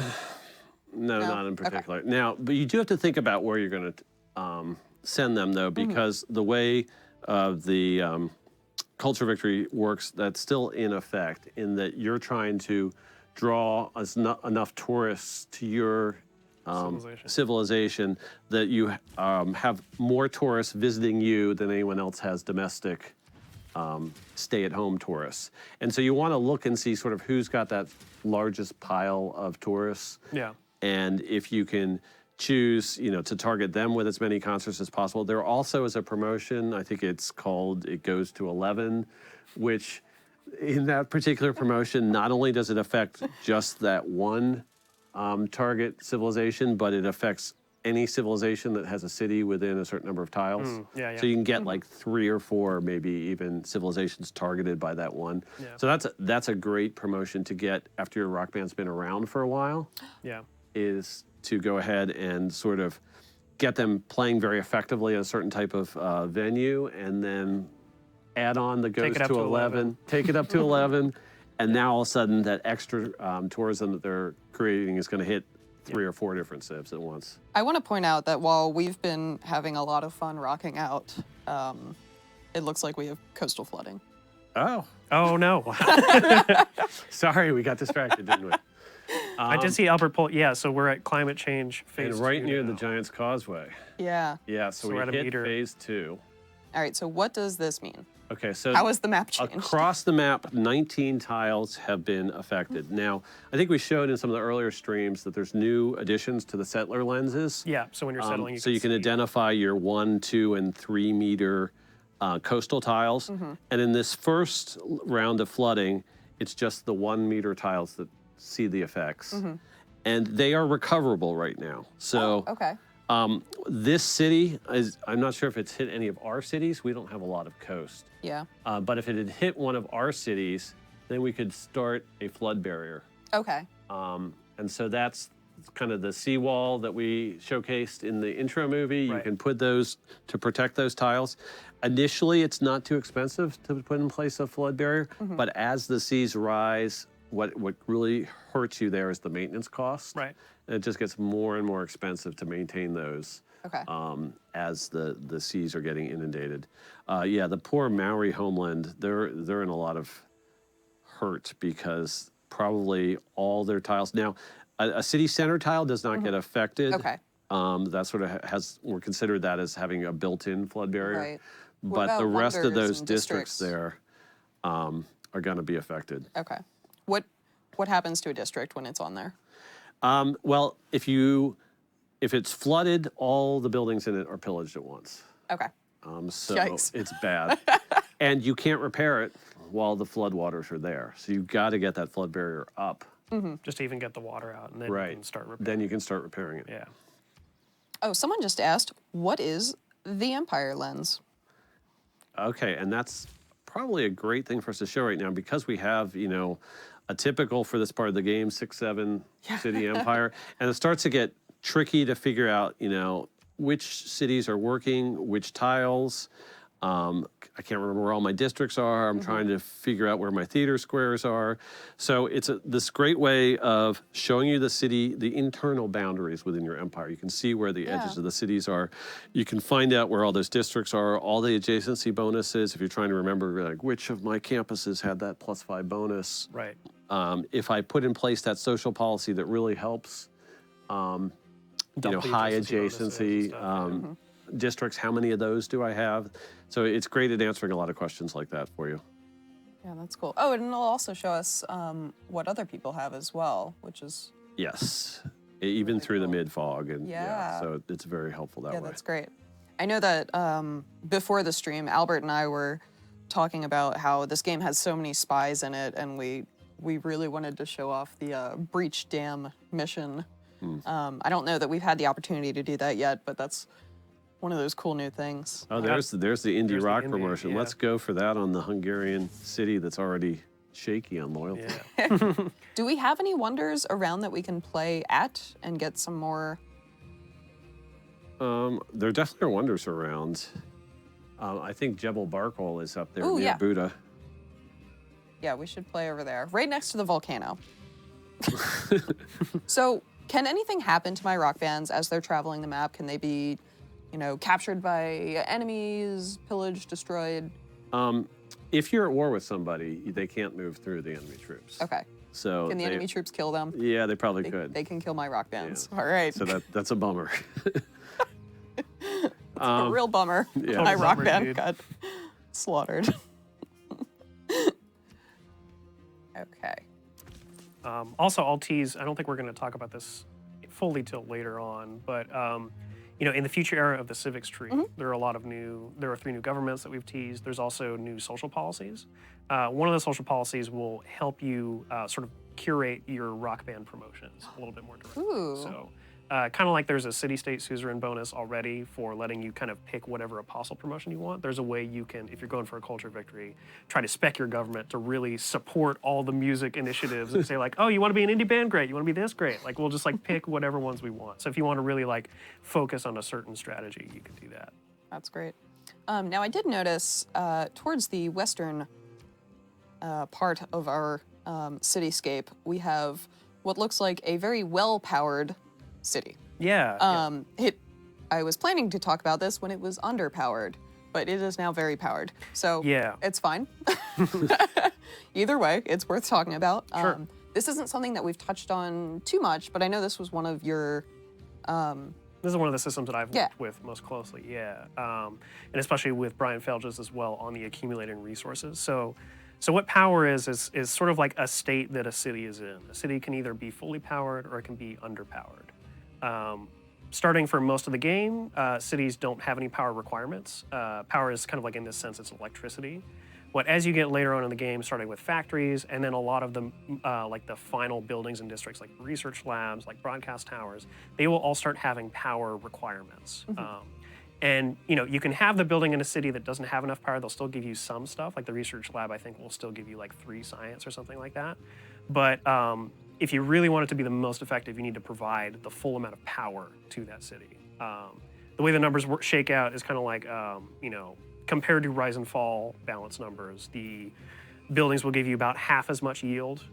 not in particular. Now, but you do have to think about where you're going to send them though, because the way the culture victory works, that's still in effect in that you're trying to draw enough tourists to your civilization that you have more tourists visiting you than anyone else has domestic stay-at-home tourists. And so you want to look and see sort of who's got that largest pile of tourists. Yeah. And if you can choose, to target them with as many concerts as possible. There also is a promotion, I think it's called It Goes to 11, which in that particular promotion, not only does it affect just that one target civilization, but it affects any civilization that has a city within a certain number of tiles. So you can get like 3 or 4, maybe even civilizations targeted by that one. So that's a great promotion to get after your rock band's been around for a while. Is to go ahead and sort of get them playing very effectively at a certain type of venue, and then add on the goes to 11, take it up to 11, and now all of a sudden that extra tourism that they're creating is going to hit 3 or 4 different civs at once. I want to point out that while we've been having a lot of fun rocking out, it looks like we have coastal flooding. Oh no. Sorry, we got distracted, didn't we? I did see Albert Pull. Yeah, so we're at climate change phase 2 and right near now. the Giants Causeway. Yeah. Yeah, so we we're at a hit meter. phase 2. All right, so what does this mean? Okay, so How has the map changed? across the map, 19 tiles have been affected. Now, I think we showed in some of the earlier streams that there's new additions to the settler lenses. Yeah, so when you're settling, you can identify your 1, 2, and 3 meter coastal tiles. And in this first round of flooding, it's just the 1 meter tiles that see the effects. And they are recoverable right now. So okay. this city is, I'm not sure if it's hit any of our cities. We don't have a lot of coast. Yeah. But if it had hit one of our cities, then we could start a flood barrier. Okay. And so that's kind of the seawall that we showcased in the intro movie. You can put those to protect those tiles. Initially, it's not too expensive to put in place a flood barrier, but as the seas rise, what really hurts you there is the maintenance cost. Right. And it just gets more and more expensive to maintain those. Okay. As the seas are getting inundated. Yeah, the poor Maori homeland, they're in a lot of hurt because probably all their tiles. Now, a city center tile does not get affected. Okay. That sort of we're considered that as having a built-in flood barrier. Right. But the rest of wonders those and districts there are going to be affected. Okay. What happens to a district when it's on there? Well, if it's flooded, all the buildings in it are pillaged at once. Okay. So Yikes. it's bad. And you can't repair it while the floodwaters are there. So you've got to get that flood barrier up. Just to even get the water out, and then you can start repairing. Then you can start repairing it. Yeah. Oh, someone just asked, what is the Empire lens? Okay, and that's probably a great thing for us to show right now because we have, a typical for this part of the game, 6-7 city empire. And it starts to get tricky to figure out, which cities are working, which tiles. I can't remember where all my districts are. I'm trying to figure out where my theater squares are. So it's this great way of showing you the city, the internal boundaries within your empire. You can see where the edges of the cities are. You can find out where all those districts are, all the adjacency bonuses. If you're trying to remember, like, which of my campuses had that +5 bonus. Right. If I put in place that social policy that really helps, high adjacency districts, how many of those do I have? So it's great at answering a lot of questions like that for you. Yeah, that's cool. Oh, and it'll also show us what other people have as well, which is... Yes, even through the mid-fog. And Yeah. so it's very helpful that way. Yeah, that's great. I know that before the stream, Albert and I were talking about how this game has so many spies in it, and we really wanted to show off the Breach Dam mission. I don't know that we've had the opportunity to do that yet, but that's one of those cool new things. Oh, there's the indie rock promotion. yeah. Let's go for that on the Hungarian city that's already shaky on loyalty. Yeah. Do we have any wonders around that we can play at and get some more? There definitely are wonders around. I think Jebel Barkal is up there Ooh, near yeah. Buddha. Yeah, we should play over there, right next to the volcano. So, can anything happen to my rock bands as they're traveling the map? Can they be captured by enemies, pillaged, destroyed? If you're at war with somebody, they can't move through the enemy troops. Okay. So Can the enemy troops kill them? Yeah, they probably could. They can kill my rock bands. Yeah. All right. So that's a bummer. A real bummer. Yeah. My rock Bummer, band dude. got slaughtered. Okay. Also, I'll tease, I don't think we're going to talk about this fully till later on, but in the future era of the civics tree, there are 3 new governments that we've teased. There's also new social policies. One of the social policies will help you sort of curate your rock band promotions a little bit more directly. Ooh. So kind of like there's a city-state suzerain bonus already for letting you kind of pick whatever apostle promotion you want. There's a way you can, if you're going for a culture victory, try to spec your government to really support all the music initiatives and say like, oh, you want to be an indie band? Great. You want to be this? Great. Like we'll just like pick whatever ones we want. So if you want to really like focus on a certain strategy, you can do that. That's great. Now, I did notice towards the western part of our cityscape, we have what looks like a very well-powered city. Yeah. I was planning to talk about this when it was underpowered, but it is now very powered. So Yeah. it's fine. Either way, it's worth talking about. Sure. This isn't something that we've touched on too much, but I know this was one of your This is one of the systems that I've Yeah. worked with most closely, yeah. And especially with Brian Felges as well on the accumulating resources. So what power is sort of like a state that a city is in. A city can either be fully powered or it can be underpowered. Starting for most of the game, cities don't have any power requirements. Power is kind of like in this sense, it's electricity. But as you get later on in the game, starting with factories, and then a lot of the like the final buildings and districts, like research labs, like broadcast towers, they will all start having power requirements. And you can have the building in a city that doesn't have enough power. They'll still give you some stuff. Like the research lab, I think, will still give you like 3 science or something like that. But if you really want it to be the most effective, you need to provide the full amount of power to that city. The way the numbers shake out is kind of like compared to rise and fall balance numbers, the buildings will give you about half as much yield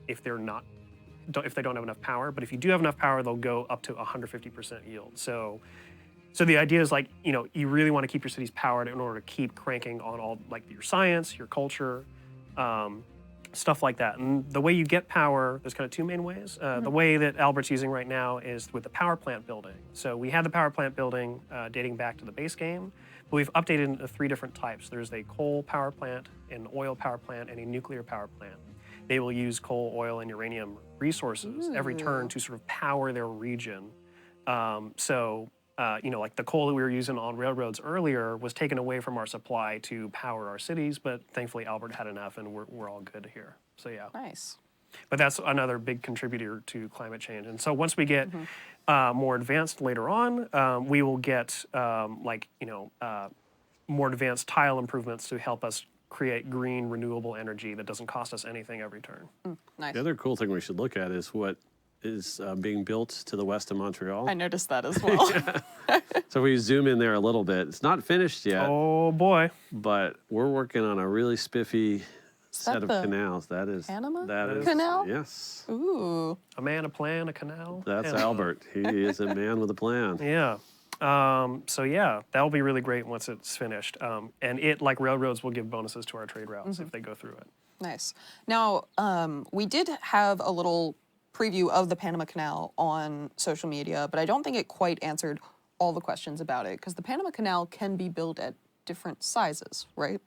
if they don't have enough power. But if you do have enough power, they'll go up to 150% yield. So the idea is like, you really want to keep your cities powered in order to keep cranking on all like your science, your culture, stuff like that. And the way you get power, there's kind of 2 main ways. The way that Albert's using right now is with the power plant building. So we had the power plant building dating back to the base game. But we've updated into 3 different types. There's a coal power plant, an oil power plant, and a nuclear power plant. They will use coal, oil, and uranium resources every turn to sort of power their region. Like the coal that we were using on railroads earlier was taken away from our supply to power our cities, but thankfully Albert had enough and we're all good here. So yeah. nice. But that's another big contributor to climate change. And so once we get more advanced later on, we will get more advanced tile improvements to help us create green, renewable energy that doesn't cost us anything every turn. Nice. The other cool thing we should look at is what is being built to the west of Montreal. I noticed that as well. So we zoom in there a little bit. It's not finished yet, Oh boy. but we're working on a really spiffy set of the canals. That is Panama that is Canal? Yes, Ooh. A man, a plan, a canal. that's and- Albert. He is a man with a plan. Yeah. So yeah, that'll be really great once it's finished. And it, like railroads, will give bonuses to our trade routes if they go through it. Nice. Now, we did have a little preview of the Panama Canal on social media, but I don't think it quite answered all the questions about it, because the Panama Canal can be built at different sizes, right?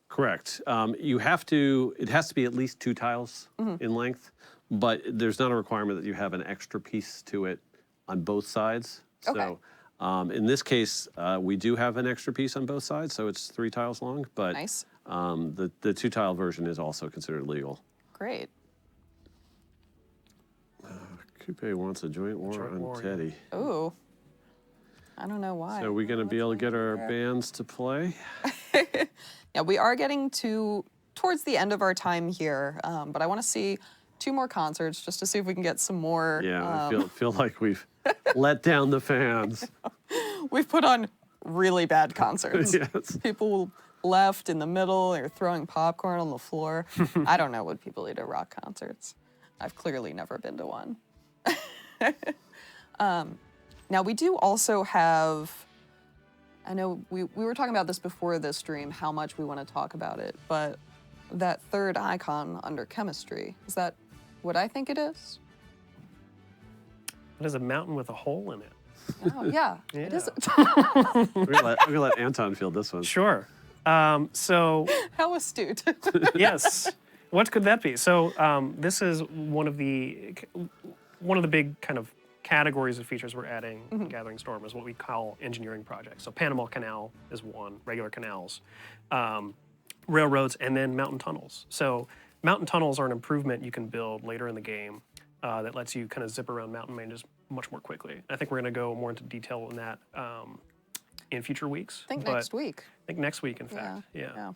Correct. It has to be at least 2 tiles in length, but there's not a requirement that you have an extra piece to it on both sides. Okay. So in this case, we do have an extra piece on both sides, so it's 3 tiles long, but Nice. the 2-tile version is also considered legal. Great. Coupe wants a joint war on war, yeah. Teddy. Ooh. I don't know why. So are we going to be able to get our bands to play? Yeah, we are getting towards the end of our time here, but I want to see 2 more concerts just to see if we can get some more. Yeah, I feel like we've let down the fans. We've put on really bad concerts. Yes. People left in the middle, they're throwing popcorn on the floor. I don't know what people eat at rock concerts. I've clearly never been to one. Now, we do also have I know we were talking about this before this stream, how much we want to talk about it, but that third icon under chemistry, is that what I think it is? It is a mountain with a hole in it. Oh, yeah, it is. We're gonna let Anton field this one. Sure. So How astute. yes, what could that be? So this is one of the big kind of categories of features we're adding in Gathering Storm is what we call engineering projects. So Panama Canal is one, regular canals, railroads, and then mountain tunnels. So mountain tunnels are an improvement you can build later in the game that lets you kind of zip around mountain ranges much more quickly. I think we're going to go more into detail in that in future weeks. I think next week. I think next week, in fact. Yeah. Yeah.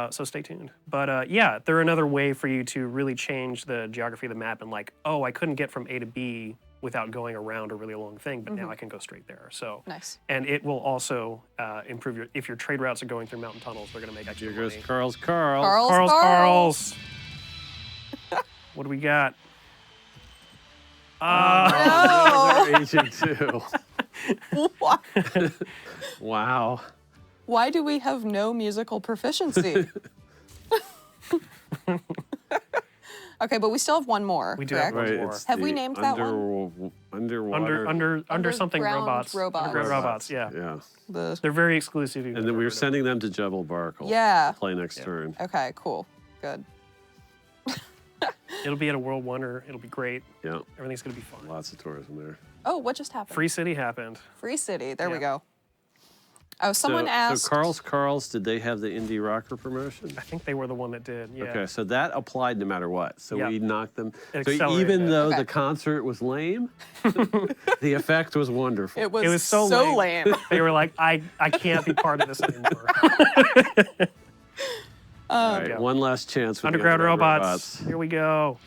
So stay tuned. But yeah, they're another way for you to really change the geography of the map and like, oh, I couldn't get from A to B without going around a really long thing, but now I can go straight there. So Nice. And it will also improve if your trade routes are going through mountain tunnels, they're going to make extra Here goes money. Carl's. Carl's. What do we got? No. Aging too. Why? Wow. Why do we have no musical proficiency? Okay, but we still have one more. We do have correct? one Right. more. It's Have we the named that one? Underwater. Under something Underground robots. robots. Underground robots, yeah. Yeah. The They're very exclusive. You can And then get we were rid of them. sending them to Jebel Barkle. Yeah. To play next turn. Okay, cool. Good. It'll be at a World Wonder. It'll be great. Yeah. Everything's going to be fun. Lots of tourism there. Oh, what just happened? Free City happened. Free City. There we Yeah. go. Oh, someone asked. So Carl's, did they have the indie rocker promotion? I think they were the one that did. Yeah. Okay, so that applied no matter what. So Yep. we knocked them. It So accelerated even it. though Okay. the concert was lame, the effect was wonderful. It was, It was so lame. They were like, I can't be part of this anymore. All right, yeah. one last chance with the Underground robots. Here we go.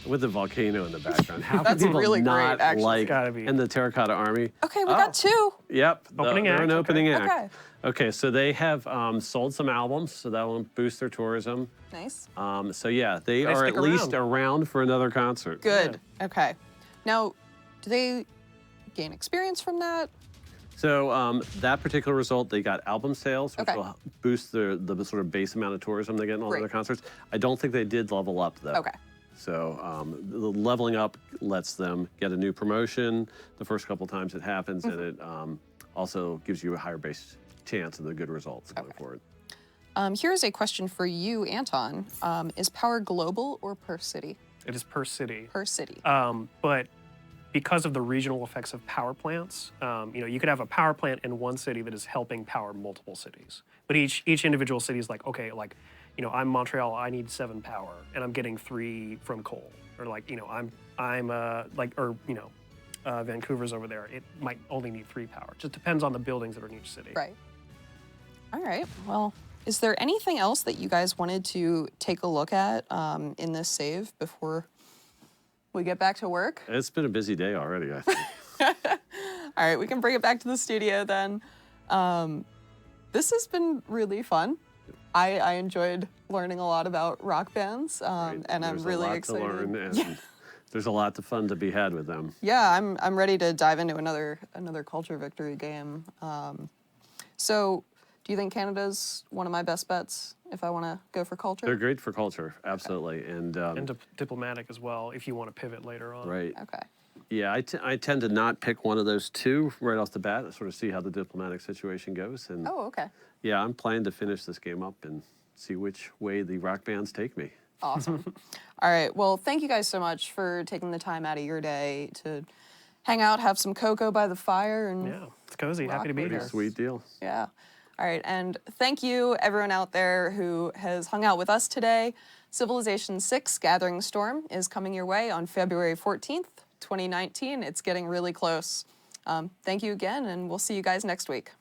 With the volcano in the background. How That's can people really great, not actually. like Gotta be. in the Terracotta Army? Okay, we got two. Yep. Opening they're act, an opening okay. act. Okay, so they have sold some albums, so that will boost their tourism. Nice. So yeah, they They are stick at least around. around for another concert. Good. Okay. Now, do they gain experience from that? So that particular result, they got album sales, which Okay. will boost the sort of base amount of tourism they get in all Great. their concerts. I don't think they did level up though. Okay. So the leveling up lets them get a new promotion the first couple times it happens, and it also gives you a higher base chance of the good results going forward. Here's a question for you, Anton. Is power global or per city? It is per city. Per city. But because of the regional effects of power plants, you could have a power plant in one city that is helping power multiple cities. But each individual city is like, okay, like, I'm Montreal, I need 7 power, and I'm getting 3 from coal. Or like, Vancouver's over there, it might only need 3 power. It just depends on the buildings that are in each city. Right. All right. Well, is there anything else that you guys wanted to take a look at in this save before we get back to work? It's been a busy day already, I think. All right, we can bring it back to the studio then. This has been really fun. I enjoyed learning a lot about rock bands, and I'm There's really a lot excited. to learn, and there's a lot of fun to be had with them. Yeah, I'm ready to dive into another culture victory game. So, do you think Canada's one of my best bets if I want to go for culture? They're great for culture, absolutely, and Diplomatic as well, if you want to pivot later on. right. Okay. Yeah, I tend to not pick one of those two right off the bat. Sort of see how the diplomatic situation goes, and Oh, okay. yeah, I'm planning to finish this game up and see which way the rock bands take me. Awesome. All right. Well, thank you guys so much for taking the time out of your day to hang out, have some cocoa by the fire, and Yeah, it's cozy. Happy to be Rock here. with us. Sweet deal. yeah. All right. And thank you, everyone out there who has hung out with us today. Civilization 6 Gathering Storm is coming your way on February 14th, 2019. It's getting really close. Thank you again, and we'll see you guys next week.